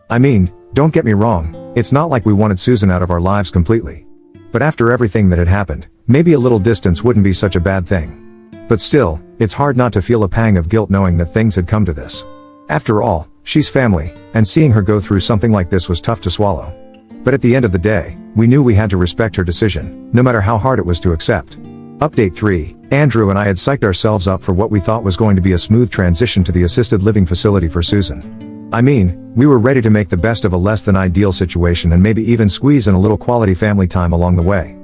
I mean, don't get me wrong, it's not like we wanted Susan out of our lives completely. But after everything that had happened, maybe a little distance wouldn't be such a bad thing. But still, it's hard not to feel a pang of guilt knowing that things had come to this. After all, she's family, and seeing her go through something like this was tough to swallow. But at the end of the day, we knew we had to respect her decision, no matter how hard it was to accept. Update 3. Andrew and I had psyched ourselves up for what we thought was going to be a smooth transition to the assisted living facility for Susan. I mean, we were ready to make the best of a less than ideal situation and maybe even squeeze in a little quality family time along the way.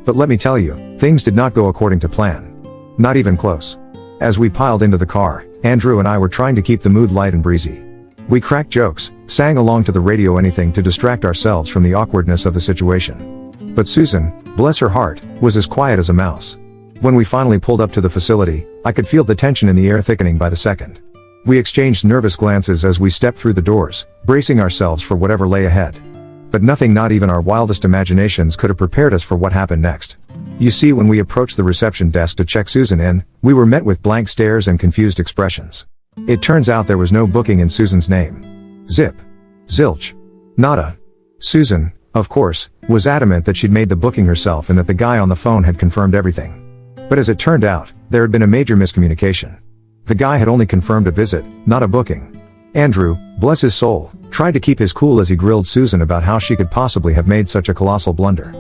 But let me tell you, things did not go according to plan. Not even close. As we piled into the car, Andrew and I were trying to keep the mood light and breezy. We cracked jokes, sang along to the radio, anything to distract ourselves from the awkwardness of the situation. But Susan, bless her heart, was as quiet as a mouse. When we finally pulled up to the facility, I could feel the tension in the air thickening by the second. We exchanged nervous glances as we stepped through the doors, bracing ourselves for whatever lay ahead. But nothing, not even our wildest imaginations, could have prepared us for what happened next. You see, when we approached the reception desk to check Susan in, we were met with blank stares and confused expressions. It turns out there was no booking in Susan's name. Zip. Zilch. Nada. Susan, of course, was adamant that she'd made the booking herself and that the guy on the phone had confirmed everything. But as it turned out, there had been a major miscommunication. The guy had only confirmed a visit, not a booking. Andrew, bless his soul, tried to keep his cool as he grilled Susan about how she could possibly have made such a colossal blunder.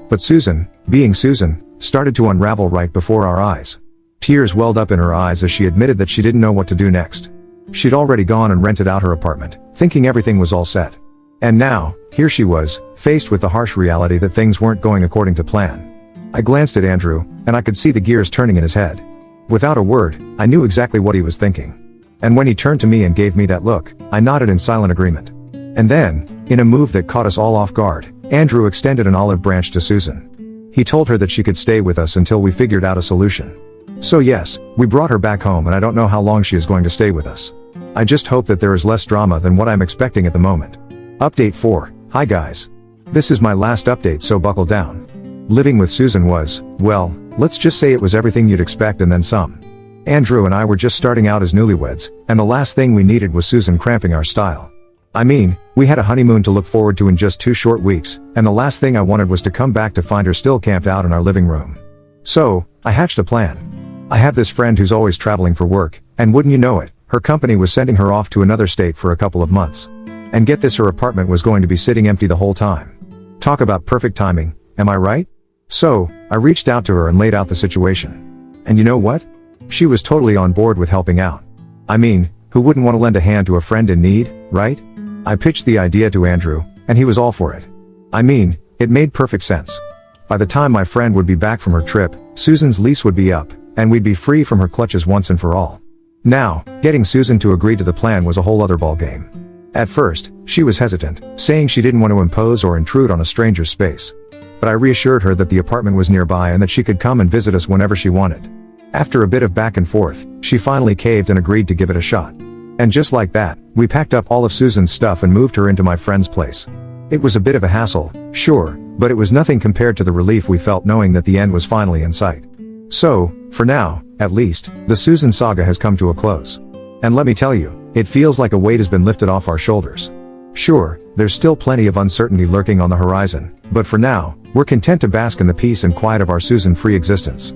But Susan, being Susan, started to unravel right before our eyes. Tears welled up in her eyes as she admitted that she didn't know what to do next. She'd already gone and rented out her apartment, thinking everything was all set. And now, here she was, faced with the harsh reality that things weren't going according to plan. I glanced at Andrew, and I could see the gears turning in his head. Without a word, I knew exactly what he was thinking. And when he turned to me and gave me that look, I nodded in silent agreement. And then, in a move that caught us all off guard, Andrew extended an olive branch to Susan. He told her that she could stay with us until we figured out a solution. So yes, we brought her back home, and I don't know how long she is going to stay with us. I just hope that there is less drama than what I'm expecting at the moment. Update 4. Hi guys. This is my last update, so buckle down. Living with Susan was, well, let's just say it was everything you'd expect and then some. Andrew and I were just starting out as newlyweds, and the last thing we needed was Susan cramping our style. I mean, we had a honeymoon to look forward to in just 2 short weeks, and the last thing I wanted was to come back to find her still camped out in our living room. So, I hatched a plan. I have this friend who's always traveling for work, and wouldn't you know it, her company was sending her off to another state for a couple of months. And get this, her apartment was going to be sitting empty the whole time. Talk about perfect timing, am I right? So, I reached out to her and laid out the situation. And you know what? She was totally on board with helping out. I mean, who wouldn't want to lend a hand to a friend in need, right? I pitched the idea to Andrew, and he was all for it. I mean, it made perfect sense. By the time my friend would be back from her trip, Susan's lease would be up, and we'd be free from her clutches once and for all. Now, getting Susan to agree to the plan was a whole other ballgame. At first, she was hesitant, saying she didn't want to impose or intrude on a stranger's space. But I reassured her that the apartment was nearby and that she could come and visit us whenever she wanted. After a bit of back and forth, she finally caved and agreed to give it a shot. And just like that, we packed up all of Susan's stuff and moved her into my friend's place. It was a bit of a hassle, sure, but it was nothing compared to the relief we felt knowing that the end was finally in sight. So, for now, at least, the Susan saga has come to a close. And let me tell you, it feels like a weight has been lifted off our shoulders. Sure, there's still plenty of uncertainty lurking on the horizon, but for now, we're content to bask in the peace and quiet of our Susan-free existence.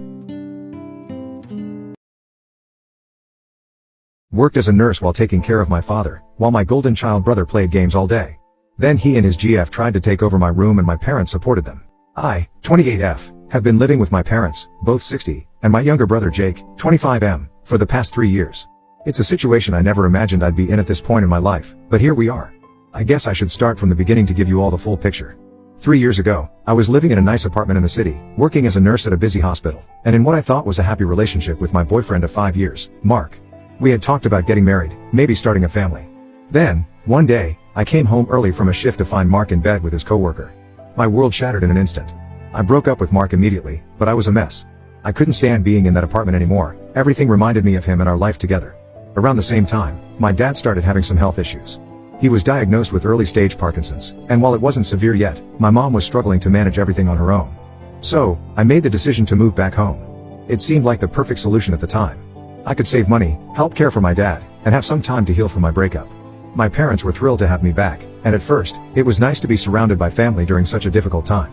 Worked as a nurse while taking care of my father, while my golden child brother played games all day. Then he and his GF tried to take over my room and my parents supported them. I, 28F, have been living with my parents, both 60, and my younger brother Jake, 25M, for the past 3 years. It's a situation I never imagined I'd be in at this point in my life, but here we are. I guess I should start from the beginning to give you all the full picture. 3 years ago, I was living in a nice apartment in the city, working as a nurse at a busy hospital, and in what I thought was a happy relationship with my boyfriend of 5 years, Mark. We had talked about getting married, maybe starting a family. Then, one day, I came home early from a shift to find Mark in bed with his coworker. My world shattered in an instant. I broke up with Mark immediately, but I was a mess. I couldn't stand being in that apartment anymore. Everything reminded me of him and our life together. Around the same time, my dad started having some health issues. He was diagnosed with early-stage Parkinson's, and while it wasn't severe yet, my mom was struggling to manage everything on her own. So, I made the decision to move back home. It seemed like the perfect solution at the time. I could save money, help care for my dad, and have some time to heal from my breakup. My parents were thrilled to have me back, and at first, it was nice to be surrounded by family during such a difficult time.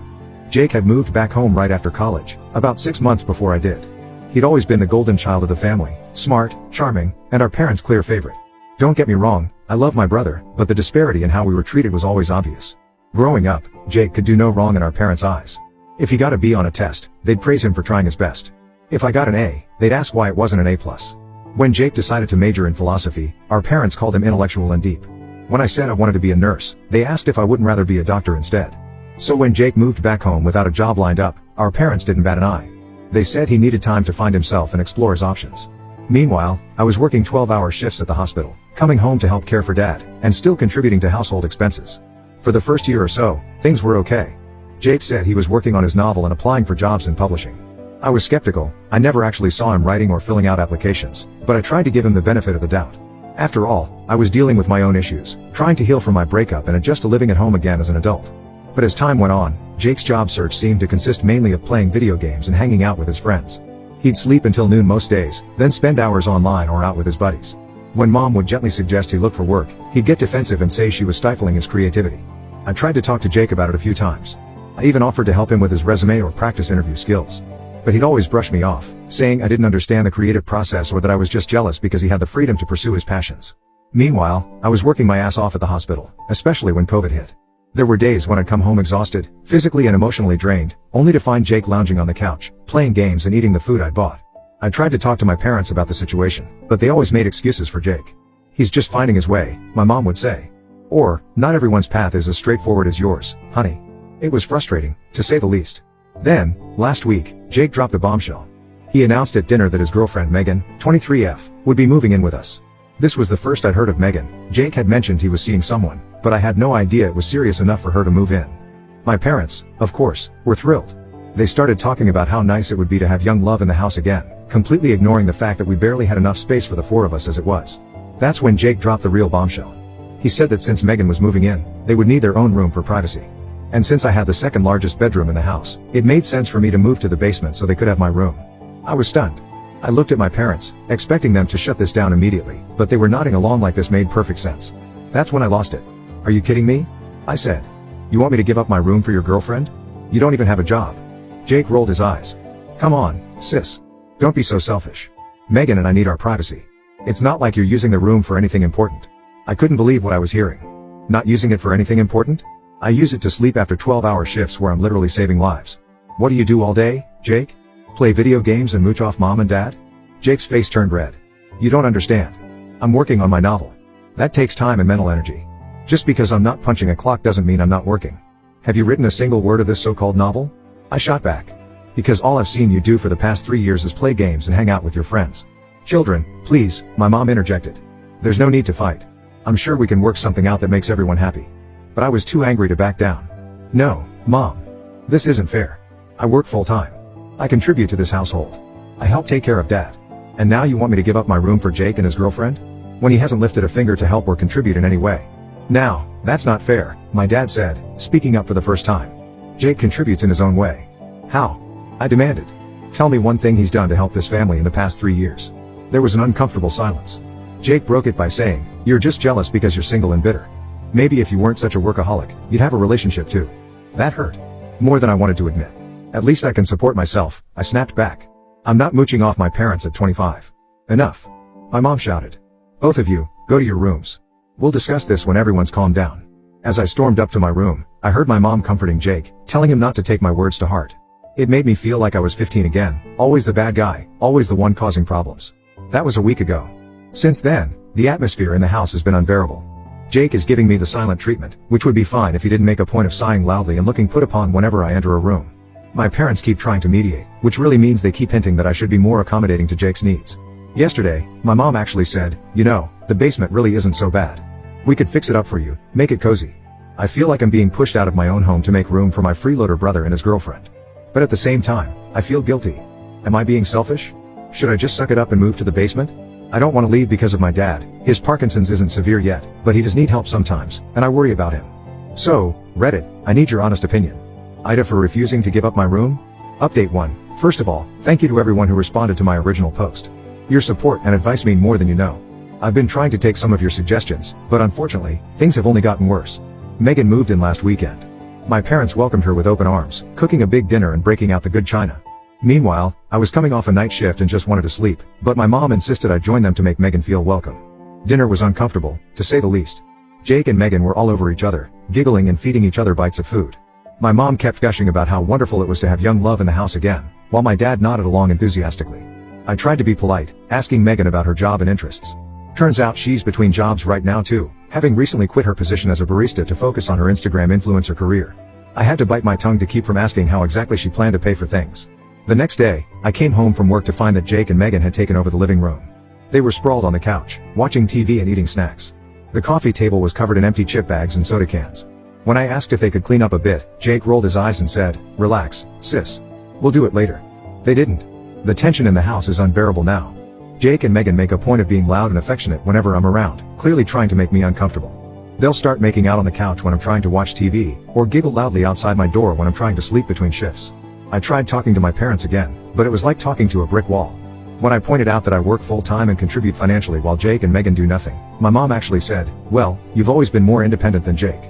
Jake had moved back home right after college, about 6 months before I did. He'd always been the golden child of the family, smart, charming, and our parents' clear favorite. Don't get me wrong, I love my brother, but the disparity in how we were treated was always obvious. Growing up, Jake could do no wrong in our parents' eyes. If he got a B on a test, they'd praise him for trying his best. If I got an A, they'd ask why it wasn't an A+. When Jake decided to major in philosophy, our parents called him intellectual and deep. When I said I wanted to be a nurse, they asked if I wouldn't rather be a doctor instead. So when Jake moved back home without a job lined up, our parents didn't bat an eye. They said he needed time to find himself and explore his options. Meanwhile, I was working 12-hour shifts at the hospital, coming home to help care for Dad, and still contributing to household expenses. For the first year or so, things were okay. Jake said he was working on his novel and applying for jobs in publishing. I was skeptical. I never actually saw him writing or filling out applications, but I tried to give him the benefit of the doubt. After all, I was dealing with my own issues, trying to heal from my breakup and adjust to living at home again as an adult. But as time went on, Jake's job search seemed to consist mainly of playing video games and hanging out with his friends. He'd sleep until noon most days, then spend hours online or out with his buddies. When Mom would gently suggest he look for work, he'd get defensive and say she was stifling his creativity. I tried to talk to Jake about it a few times. I even offered to help him with his resume or practice interview skills. But he'd always brush me off, saying I didn't understand the creative process or that I was just jealous because he had the freedom to pursue his passions. Meanwhile, I was working my ass off at the hospital, especially when COVID hit. There were days when I'd come home exhausted, physically and emotionally drained, only to find Jake lounging on the couch, playing games and eating the food I'd bought. I tried to talk to my parents about the situation, but they always made excuses for Jake. He's just finding his way, my mom would say. Or, not everyone's path is as straightforward as yours, honey. It was frustrating, to say the least. Then, last week, Jake dropped a bombshell. He announced at dinner that his girlfriend Megan, 23F, would be moving in with us. This was the first I'd heard of Megan. Jake had mentioned he was seeing someone, but I had no idea it was serious enough for her to move in. My parents, of course, were thrilled. They started talking about how nice it would be to have young love in the house again, completely ignoring the fact that we barely had enough space for the four of us as it was. That's when Jake dropped the real bombshell. He said that since Megan was moving in, they would need their own room for privacy. And since I had the second largest bedroom in the house, it made sense for me to move to the basement so they could have my room. I was stunned. I looked at my parents, expecting them to shut this down immediately, but they were nodding along like this made perfect sense. That's when I lost it. Are you kidding me? I said. You want me to give up my room for your girlfriend? You don't even have a job. Jake rolled his eyes. Come on, sis. Don't be so selfish. Megan and I need our privacy. It's not like you're using the room for anything important. I couldn't believe what I was hearing. Not using it for anything important? I use it to sleep after 12-hour shifts where I'm literally saving lives. What do you do all day, Jake? Play video games and mooch off mom and dad? Jake's face turned red. You don't understand. I'm working on my novel. That takes time and mental energy. Just because I'm not punching a clock doesn't mean I'm not working. Have you written a single word of this so-called novel? I shot back. Because all I've seen you do for the past 3 years is play games and hang out with your friends. Children, please, my mom interjected. There's no need to fight. I'm sure we can work something out that makes everyone happy. But I was too angry to back down. No, Mom. This isn't fair. I work full-time. I contribute to this household. I help take care of Dad. And now you want me to give up my room for Jake and his girlfriend? When he hasn't lifted a finger to help or contribute in any way. Now, that's not fair, my dad said, speaking up for the first time. Jake contributes in his own way. How? I demanded. Tell me one thing he's done to help this family in the past 3 years. There was an uncomfortable silence. Jake broke it by saying, you're just jealous because you're single and bitter. Maybe if you weren't such a workaholic, you'd have a relationship too. That hurt. More than I wanted to admit. At least I can support myself, I snapped back. I'm not mooching off my parents at 25. Enough. My mom shouted. Both of you, go to your rooms. We'll discuss this when everyone's calmed down. As I stormed up to my room, I heard my mom comforting Jake, telling him not to take my words to heart. It made me feel like I was 15 again, always the bad guy, always the one causing problems. That was a week ago. Since then, the atmosphere in the house has been unbearable. Jake is giving me the silent treatment, which would be fine if he didn't make a point of sighing loudly and looking put upon whenever I enter a room. My parents keep trying to mediate, which really means they keep hinting that I should be more accommodating to Jake's needs. Yesterday, my mom actually said, you know, the basement really isn't so bad. We could fix it up for you, make it cozy. I feel like I'm being pushed out of my own home to make room for my freeloader brother and his girlfriend. But at the same time, I feel guilty. Am I being selfish? Should I just suck it up and move to the basement? I don't want to leave because of my dad. His Parkinson's isn't severe yet, but he does need help sometimes, and I worry about him. So, Reddit, I need your honest opinion. Ida for refusing to give up my room? Update 1. First of all, thank you to everyone who responded to my original post. Your support and advice mean more than you know. I've been trying to take some of your suggestions, but unfortunately, things have only gotten worse. Megan moved in last weekend. My parents welcomed her with open arms, cooking a big dinner and breaking out the good china. Meanwhile, I was coming off a night shift and just wanted to sleep, but my mom insisted I join them to make Megan feel welcome. Dinner was uncomfortable, to say the least. Jake and Megan were all over each other, giggling and feeding each other bites of food. My mom kept gushing about how wonderful it was to have young love in the house again, while my dad nodded along enthusiastically. I tried to be polite, asking Megan about her job and interests. Turns out she's between jobs right now too, having recently quit her position as a barista to focus on her Instagram influencer career. I had to bite my tongue to keep from asking how exactly she planned to pay for things. The next day, I came home from work to find that Jake and Megan had taken over the living room. They were sprawled on the couch, watching TV and eating snacks. The coffee table was covered in empty chip bags and soda cans. When I asked if they could clean up a bit, Jake rolled his eyes and said, "Relax, sis. We'll do it later." They didn't. The tension in the house is unbearable now. Jake and Megan make a point of being loud and affectionate whenever I'm around, clearly trying to make me uncomfortable. They'll start making out on the couch when I'm trying to watch TV, or giggle loudly outside my door when I'm trying to sleep between shifts. I tried talking to my parents again, but it was like talking to a brick wall. When I pointed out that I work full-time and contribute financially while Jake and Megan do nothing, my mom actually said, "Well, you've always been more independent than Jake.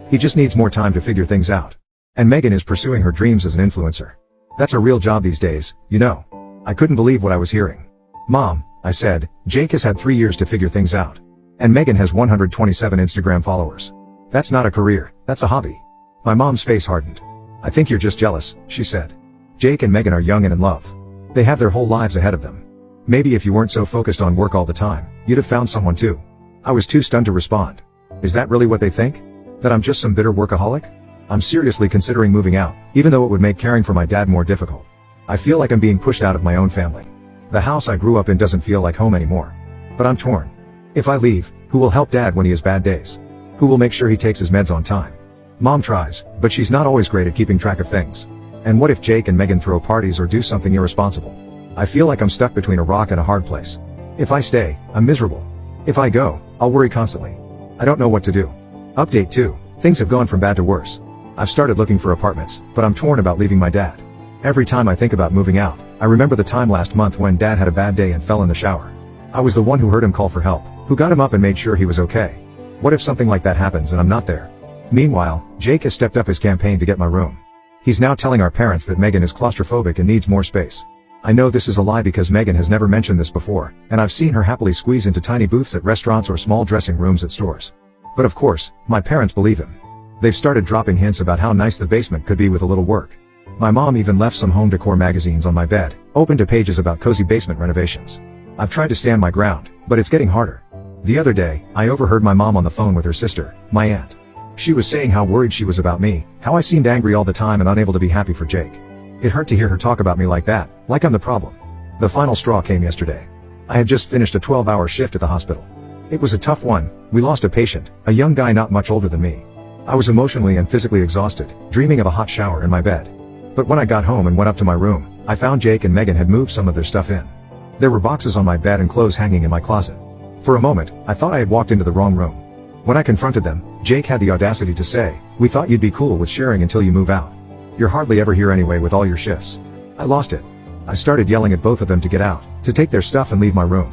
He just needs more time to figure things out." And Megan is pursuing her dreams as an influencer. That's a real job these days, you know. I couldn't believe what I was hearing. Mom, I said, Jake has had 3 years to figure things out. And Megan has 127 Instagram followers. That's not a career, that's a hobby. My mom's face hardened. I think you're just jealous, she said. Jake and Megan are young and in love. They have their whole lives ahead of them. Maybe if you weren't so focused on work all the time, you'd have found someone too. I was too stunned to respond. Is that really what they think? That I'm just some bitter workaholic? I'm seriously considering moving out, even though it would make caring for my dad more difficult. I feel like I'm being pushed out of my own family. The house I grew up in doesn't feel like home anymore. But I'm torn. If I leave, who will help dad when he has bad days? Who will make sure he takes his meds on time? Mom tries, but she's not always great at keeping track of things. And what if Jake and Megan throw parties or do something irresponsible? I feel like I'm stuck between a rock and a hard place. If I stay, I'm miserable. If I go, I'll worry constantly. I don't know what to do. Update 2. Things have gone from bad to worse. I've started looking for apartments, but I'm torn about leaving my dad. Every time I think about moving out, I remember the time last month when dad had a bad day and fell in the shower. I was the one who heard him call for help, who got him up and made sure he was okay. What if something like that happens and I'm not there? Meanwhile, Jake has stepped up his campaign to get my room. He's now telling our parents that Megan is claustrophobic and needs more space. I know this is a lie because Megan has never mentioned this before, and I've seen her happily squeeze into tiny booths at restaurants or small dressing rooms at stores. But of course, my parents believe him. They've started dropping hints about how nice the basement could be with a little work. My mom even left some home decor magazines on my bed, open to pages about cozy basement renovations. I've tried to stand my ground, but it's getting harder. The other day, I overheard my mom on the phone with her sister, my aunt. She was saying how worried she was about me, how I seemed angry all the time and unable to be happy for Jake. It hurt to hear her talk about me like that, like I'm the problem. The final straw came yesterday. I had just finished a 12-hour shift at the hospital. It was a tough one. We lost a patient, a young guy not much older than me. I was emotionally and physically exhausted, dreaming of a hot shower in my bed. But when I got home and went up to my room, I found Jake and Megan had moved some of their stuff in. There were boxes on my bed and clothes hanging in my closet. For a moment, I thought I had walked into the wrong room. When I confronted them, Jake had the audacity to say, "We thought you'd be cool with sharing until you move out. You're hardly ever here anyway with all your shifts." I lost it. I started yelling at both of them to get out, to take their stuff and leave my room.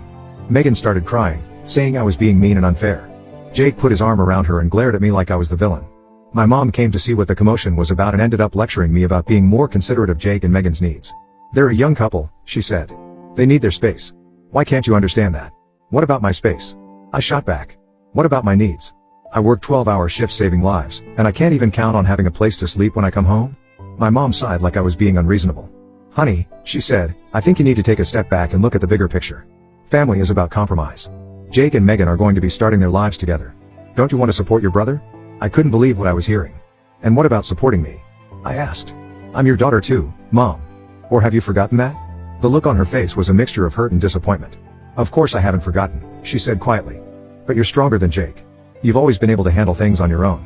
Megan started crying, saying I was being mean and unfair. Jake put his arm around her and glared at me like I was the villain. My mom came to see what the commotion was about and ended up lecturing me about being more considerate of Jake and Megan's needs. "They're a young couple," she said. "They need their space. Why can't you understand that?" "What about my space?" I shot back. "What about my needs? I work 12-hour shifts saving lives, and I can't even count on having a place to sleep when I come home?" My mom sighed like I was being unreasonable. "Honey," she said, "I think you need to take a step back and look at the bigger picture. Family is about compromise. Jake and Megan are going to be starting their lives together. Don't you want to support your brother?" I couldn't believe what I was hearing. "And what about supporting me?" I asked. "I'm your daughter too, Mom. Or have you forgotten that?" The look on her face was a mixture of hurt and disappointment. "Of course I haven't forgotten," she said quietly. "But you're stronger than Jake. You've always been able to handle things on your own.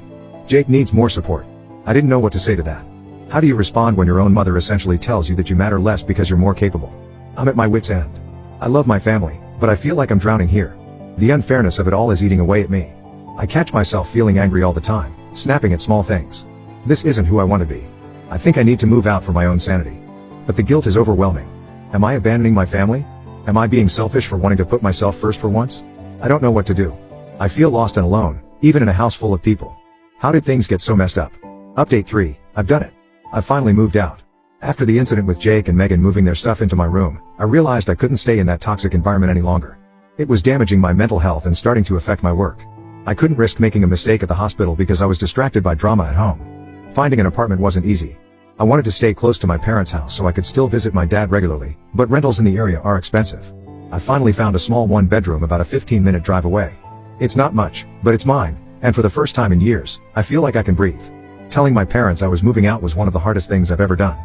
Jake needs more support." I didn't know what to say to that. How do you respond when your own mother essentially tells you that you matter less because you're more capable? I'm at my wit's end. I love my family, but I feel like I'm drowning here. The unfairness of it all is eating away at me. I catch myself feeling angry all the time, snapping at small things. This isn't who I want to be. I think I need to move out for my own sanity. But the guilt is overwhelming. Am I abandoning my family? Am I being selfish for wanting to put myself first for once? I don't know what to do. I feel lost and alone, even in a house full of people. How did things get so messed up? Update 3, I've done it. I've finally moved out. After the incident with Jake and Megan moving their stuff into my room, I realized I couldn't stay in that toxic environment any longer. It was damaging my mental health and starting to affect my work. I couldn't risk making a mistake at the hospital because I was distracted by drama at home. Finding an apartment wasn't easy. I wanted to stay close to my parents' house so I could still visit my dad regularly, but rentals in the area are expensive. I finally found a small one-bedroom about a 15-minute drive away. It's not much, but it's mine, and for the first time in years, I feel like I can breathe. Telling my parents I was moving out was one of the hardest things I've ever done.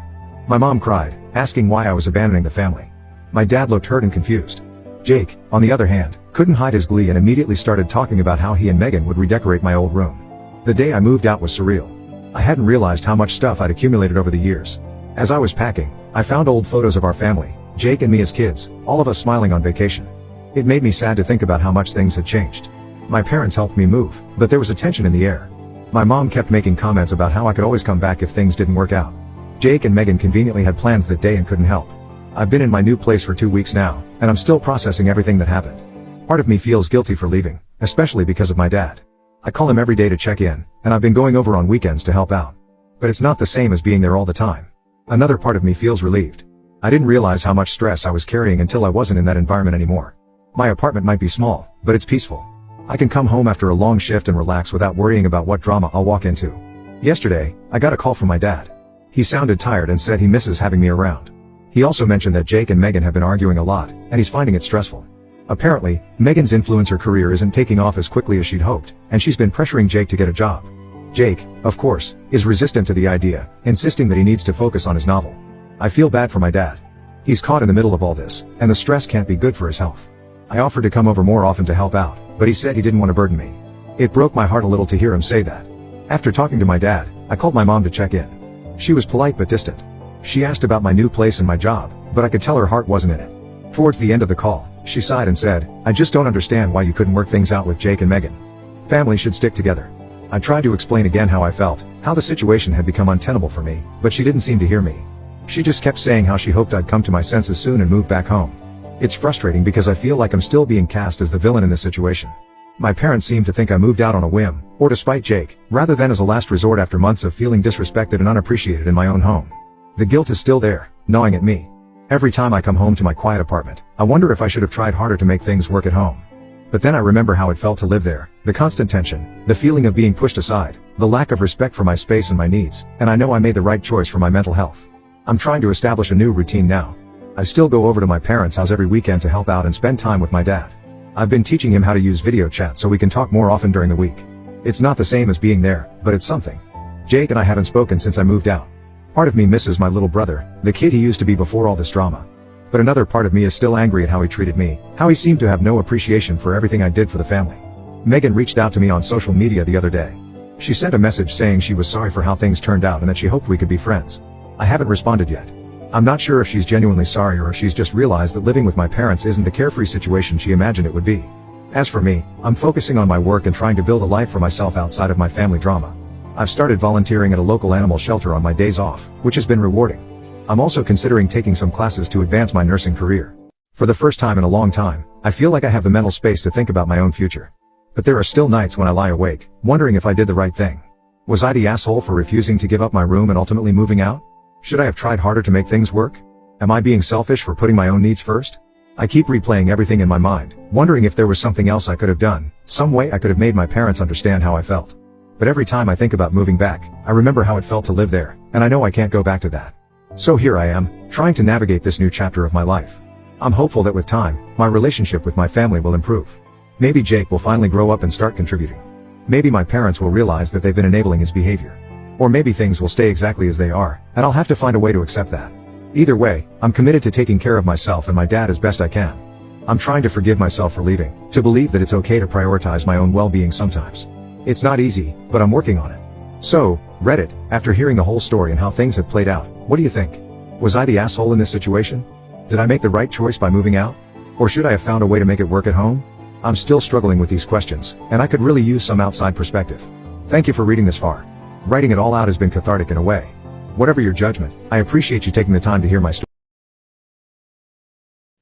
My mom cried, asking why I was abandoning the family. My dad looked hurt and confused. Jake, on the other hand, couldn't hide his glee and immediately started talking about how he and Megan would redecorate my old room. The day I moved out was surreal. I hadn't realized how much stuff I'd accumulated over the years. As I was packing, I found old photos of our family, Jake and me as kids, all of us smiling on vacation. It made me sad to think about how much things had changed. My parents helped me move, but there was a tension in the air. My mom kept making comments about how I could always come back if things didn't work out. Jake and Megan conveniently had plans that day and couldn't help. I've been in my new place for 2 weeks now, and I'm still processing everything that happened. Part of me feels guilty for leaving, especially because of my dad. I call him every day to check in, and I've been going over on weekends to help out. But it's not the same as being there all the time. Another part of me feels relieved. I didn't realize how much stress I was carrying until I wasn't in that environment anymore. My apartment might be small, but it's peaceful. I can come home after a long shift and relax without worrying about what drama I'll walk into. Yesterday, I got a call from my dad. He sounded tired and said he misses having me around. He also mentioned that Jake and Megan have been arguing a lot, and he's finding it stressful. Apparently, Megan's influencer career isn't taking off as quickly as she'd hoped, and she's been pressuring Jake to get a job. Jake, of course, is resistant to the idea, insisting that he needs to focus on his novel. I feel bad for my dad. He's caught in the middle of all this, and the stress can't be good for his health. I offered to come over more often to help out, but he said he didn't want to burden me. It broke my heart a little to hear him say that. After talking to my dad, I called my mom to check in. She was polite but distant. She asked about my new place and my job, but I could tell her heart wasn't in it. Towards the end of the call, she sighed and said, "I just don't understand why you couldn't work things out with Jake and Megan. Family should stick together." I tried to explain again how I felt, how the situation had become untenable for me, but she didn't seem to hear me. She just kept saying how she hoped I'd come to my senses soon and move back home. It's frustrating because I feel like I'm still being cast as the villain in this situation. My parents seem to think I moved out on a whim, or to spite Jake, rather than as a last resort after months of feeling disrespected and unappreciated in my own home. The guilt is still there, gnawing at me. Every time I come home to my quiet apartment, I wonder if I should have tried harder to make things work at home. But then I remember how it felt to live there, the constant tension, the feeling of being pushed aside, the lack of respect for my space and my needs, and I know I made the right choice for my mental health. I'm trying to establish a new routine now. I still go over to my parents' house every weekend to help out and spend time with my dad. I've been teaching him how to use video chat so we can talk more often during the week. It's not the same as being there, but it's something. Jake and I haven't spoken since I moved out. Part of me misses my little brother, the kid he used to be before all this drama. But another part of me is still angry at how he treated me, how he seemed to have no appreciation for everything I did for the family. Megan reached out to me on social media the other day. She sent a message saying she was sorry for how things turned out and that she hoped we could be friends. I haven't responded yet. I'm not sure if she's genuinely sorry or if she's just realized that living with my parents isn't the carefree situation she imagined it would be. As for me, I'm focusing on my work and trying to build a life for myself outside of my family drama. I've started volunteering at a local animal shelter on my days off, which has been rewarding. I'm also considering taking some classes to advance my nursing career. For the first time in a long time, I feel like I have the mental space to think about my own future. But there are still nights when I lie awake, wondering if I did the right thing. Was I the asshole for refusing to give up my room and ultimately moving out? Should I have tried harder to make things work? Am I being selfish for putting my own needs first? I keep replaying everything in my mind, wondering if there was something else I could have done, some way I could have made my parents understand how I felt. But every time I think about moving back, I remember how it felt to live there, and I know I can't go back to that. So here I am, trying to navigate this new chapter of my life. I'm hopeful that with time, my relationship with my family will improve. Maybe Jake will finally grow up and start contributing. Maybe my parents will realize that they've been enabling his behavior. Or maybe things will stay exactly as they are, and I'll have to find a way to accept that. Either way, I'm committed to taking care of myself and my dad as best I can. I'm trying to forgive myself for leaving, to believe that it's okay to prioritize my own well-being sometimes. It's not easy, but I'm working on it. So, Reddit, after hearing the whole story and how things have played out, what do you think? Was I the asshole in this situation? Did I make the right choice by moving out? Or should I have found a way to make it work at home? I'm still struggling with these questions, and I could really use some outside perspective. Thank you for reading this far. Writing it all out has been cathartic in a way. Whatever your judgment, I appreciate you taking the time to hear my story.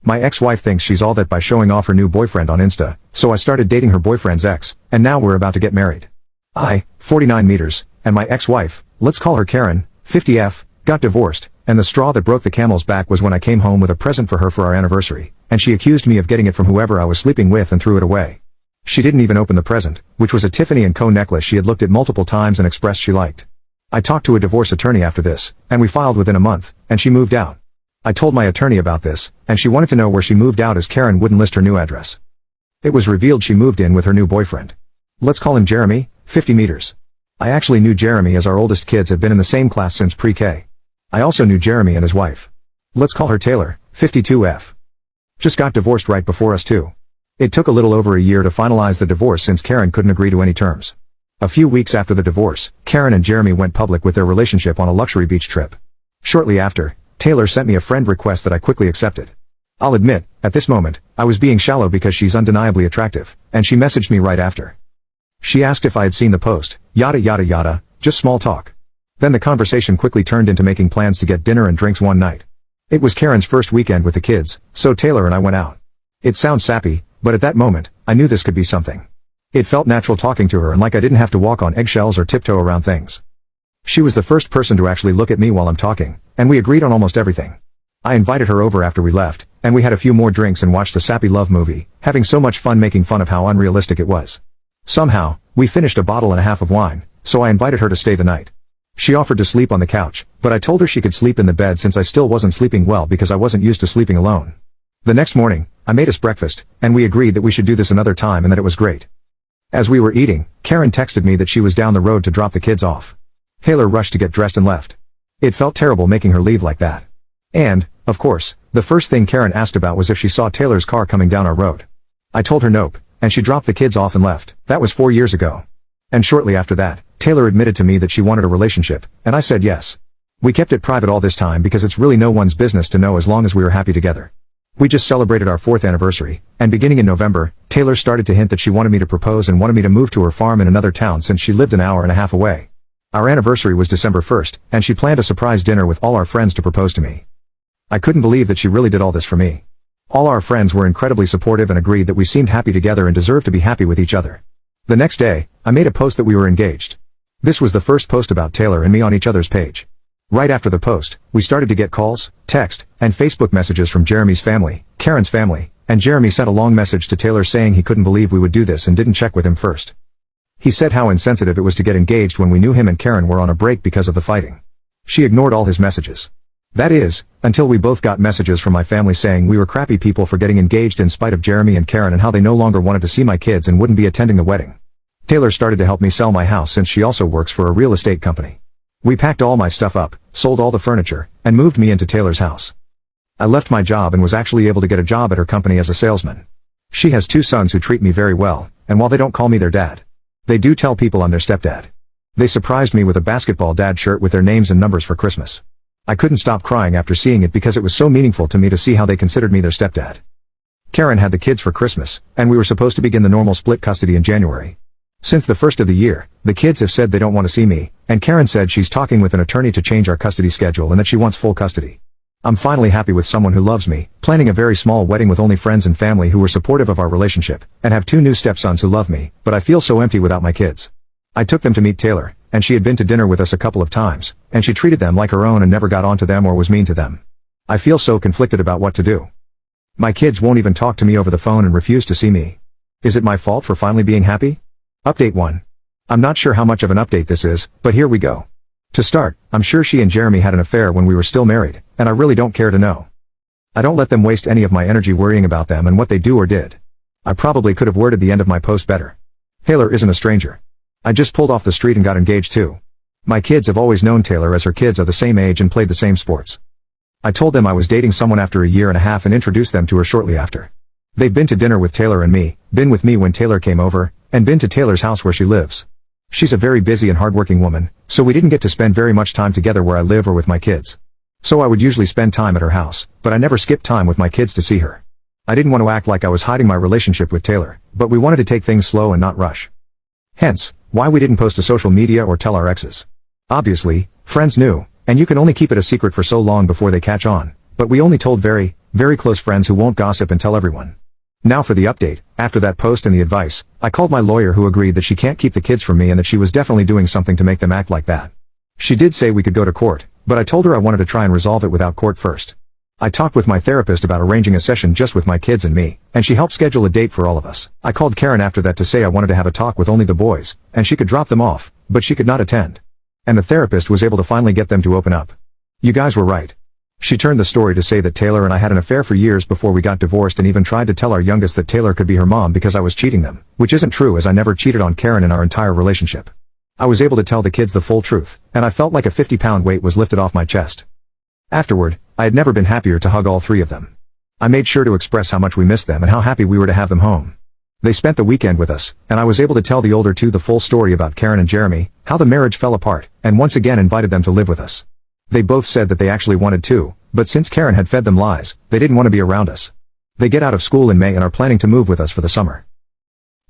My ex-wife thinks she's all that by showing off her new boyfriend on Insta, so I started dating her boyfriend's ex, and now we're about to get married. I, 49 meters, and my ex-wife, let's call her Karen, 50F, got divorced, and the straw that broke the camel's back was when I came home with a present for her for our anniversary, and she accused me of getting it from whoever I was sleeping with and threw it away. She didn't even open the present, which was a Tiffany & Co necklace she had looked at multiple times and expressed she liked. I talked to a divorce attorney after this, and we filed within a month, and she moved out. I told my attorney about this, and she wanted to know where she moved out as Karen wouldn't list her new address. It was revealed she moved in with her new boyfriend. Let's call him Jeremy, 50 meters. I actually knew Jeremy as our oldest kids had been in the same class since pre-K. I also knew Jeremy and his wife. Let's call her Taylor, 52F. Just got divorced right before us too. It took a little over a year to finalize the divorce since Karen couldn't agree to any terms. A few weeks after the divorce, Karen and Jeremy went public with their relationship on a luxury beach trip. Shortly after, Taylor sent me a friend request that I quickly accepted. I'll admit, at this moment, I was being shallow because she's undeniably attractive, and she messaged me right after. She asked if I had seen the post, yada yada yada, just small talk. Then the conversation quickly turned into making plans to get dinner and drinks one night. It was Karen's first weekend with the kids, so Taylor and I went out. It sounds sappy, but at that moment, I knew this could be something. It felt natural talking to her and like I didn't have to walk on eggshells or tiptoe around things. She was the first person to actually look at me while I'm talking, and we agreed on almost everything. I invited her over after we left, and we had a few more drinks and watched a sappy love movie, having so much fun making fun of how unrealistic it was. Somehow, we finished a bottle and a half of wine, so I invited her to stay the night. She offered to sleep on the couch, but I told her she could sleep in the bed since I still wasn't sleeping well because I wasn't used to sleeping alone. The next morning, I made us breakfast, and we agreed that we should do this another time and that it was great. As we were eating, Karen texted me that she was down the road to drop the kids off. Taylor rushed to get dressed and left. It felt terrible making her leave like that. And, of course, the first thing Karen asked about was if she saw Taylor's car coming down our road. I told her nope, and she dropped the kids off and left. That was 4 years ago. And shortly after that, Taylor admitted to me that she wanted a relationship, and I said yes. We kept it private all this time because it's really no one's business to know as long as we were happy together. We just celebrated our 4th anniversary, and beginning in November, Taylor started to hint that she wanted me to propose and wanted me to move to her farm in another town since she lived an hour and a half away. Our anniversary was December 1st, and she planned a surprise dinner with all our friends to propose to me. I couldn't believe that she really did all this for me. All our friends were incredibly supportive and agreed that we seemed happy together and deserved to be happy with each other. The next day, I made a post that we were engaged. This was the first post about Taylor and me on each other's page. Right after the post, we started to get calls, text, and Facebook messages from Jeremy's family, Karen's family, and Jeremy sent a long message to Taylor saying he couldn't believe we would do this and didn't check with him first. He said how insensitive it was to get engaged when we knew him and Karen were on a break because of the fighting. She ignored all his messages. That is, until we both got messages from my family saying we were crappy people for getting engaged in spite of Jeremy and Karen and how they no longer wanted to see my kids and wouldn't be attending the wedding. Taylor started to help me sell my house since she also works for a real estate company. We packed all my stuff up, sold all the furniture, and moved me into Taylor's house. I left my job and was actually able to get a job at her company as a salesman. She has 2 sons who treat me very well, and while they don't call me their dad, they do tell people I'm their stepdad. They surprised me with a basketball dad shirt with their names and numbers for Christmas. I couldn't stop crying after seeing it because it was so meaningful to me to see how they considered me their stepdad. Karen had the kids for Christmas, and we were supposed to begin the normal split custody in January. Since the first of the year, the kids have said they don't want to see me, and Karen said she's talking with an attorney to change our custody schedule and that she wants full custody. I'm finally happy with someone who loves me, planning a very small wedding with only friends and family who were supportive of our relationship, and have 2 new stepsons who love me, but I feel so empty without my kids. I took them to meet Taylor, and she had been to dinner with us a couple of times, and she treated them like her own and never got onto them or was mean to them. I feel so conflicted about what to do. My kids won't even talk to me over the phone and refuse to see me. Is it my fault for finally being happy? Update 1. I'm not sure how much of an update this is, but here we go. To start, I'm sure she and Jeremy had an affair when we were still married, and I really don't care to know. I don't let them waste any of my energy worrying about them and what they do or did. I probably could have worded the end of my post better. Taylor isn't a stranger. I just pulled off the street and got engaged too. My kids have always known Taylor as her kids are the same age and played the same sports. I told them I was dating someone after a year and a half and introduced them to her shortly after. They've been to dinner with Taylor and me, been with me when Taylor came over, and been to Taylor's house where she lives. She's a very busy and hardworking woman, so we didn't get to spend very much time together where I live or with my kids. So I would usually spend time at her house, but I never skipped time with my kids to see her. I didn't want to act like I was hiding my relationship with Taylor, but we wanted to take things slow and not rush. Hence, why we didn't post to social media or tell our exes. Obviously, friends knew, and you can only keep it a secret for so long before they catch on, but we only told very, very close friends who won't gossip and tell everyone. Now for the update. After that post and the advice, I called my lawyer who agreed that she can't keep the kids from me and that she was definitely doing something to make them act like that. She did say we could go to court, but I told her I wanted to try and resolve it without court first. I talked with my therapist about arranging a session just with my kids and me, and she helped schedule a date for all of us. I called Karen after that to say I wanted to have a talk with only the boys, and she could drop them off, but she could not attend. And the therapist was able to finally get them to open up. You guys were right. She turned the story to say that Taylor and I had an affair for years before we got divorced and even tried to tell our youngest that Taylor could be her mom because I was cheating them, which isn't true as I never cheated on Karen in our entire relationship. I was able to tell the kids the full truth, and I felt like a 50-pound weight was lifted off my chest. Afterward, I had never been happier to hug all 3 of them. I made sure to express how much we missed them and how happy we were to have them home. They spent the weekend with us, and I was able to tell the older 2 the full story about Karen and Jeremy, how the marriage fell apart, and once again invited them to live with us. They both said that they actually wanted to, but since Karen had fed them lies, they didn't want to be around us. They get out of school in May and are planning to move with us for the summer.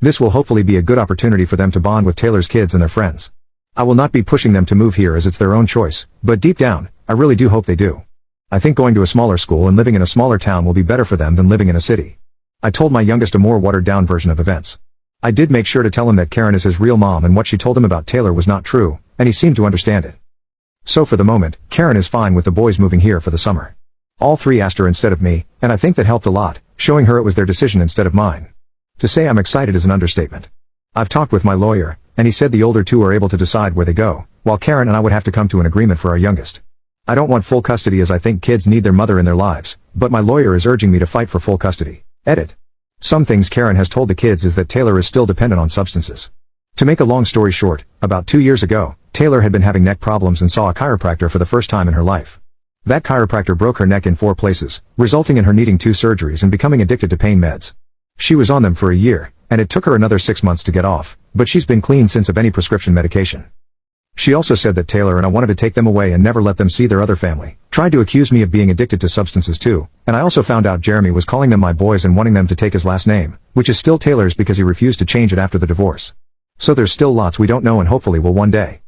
This will hopefully be a good opportunity for them to bond with Taylor's kids and their friends. I will not be pushing them to move here as it's their own choice, but deep down, I really do hope they do. I think going to a smaller school and living in a smaller town will be better for them than living in a city. I told my youngest a more watered-down version of events. I did make sure to tell him that Karen is his real mom and what she told him about Taylor was not true, and he seemed to understand it. So for the moment, Karen is fine with the boys moving here for the summer. All three asked her instead of me, and I think that helped a lot, showing her it was their decision instead of mine. To say I'm excited is an understatement. I've talked with my lawyer, and he said the older two are able to decide where they go, while Karen and I would have to come to an agreement for our youngest. I don't want full custody as I think kids need their mother in their lives, but my lawyer is urging me to fight for full custody. Edit. Some things Karen has told the kids is that Taylor is still dependent on substances. To make a long story short, about 2 years ago, Taylor had been having neck problems and saw a chiropractor for the first time in her life. That chiropractor broke her neck in 4 places, resulting in her needing 2 surgeries and becoming addicted to pain meds. She was on them for a year, and it took her another 6 months to get off, but she's been clean since of any prescription medication. She also said that Taylor and I wanted to take them away and never let them see their other family, tried to accuse me of being addicted to substances too, and I also found out Jeremy was calling them my boys and wanting them to take his last name, which is still Taylor's because he refused to change it after the divorce. So there's still lots we don't know and hopefully will one day.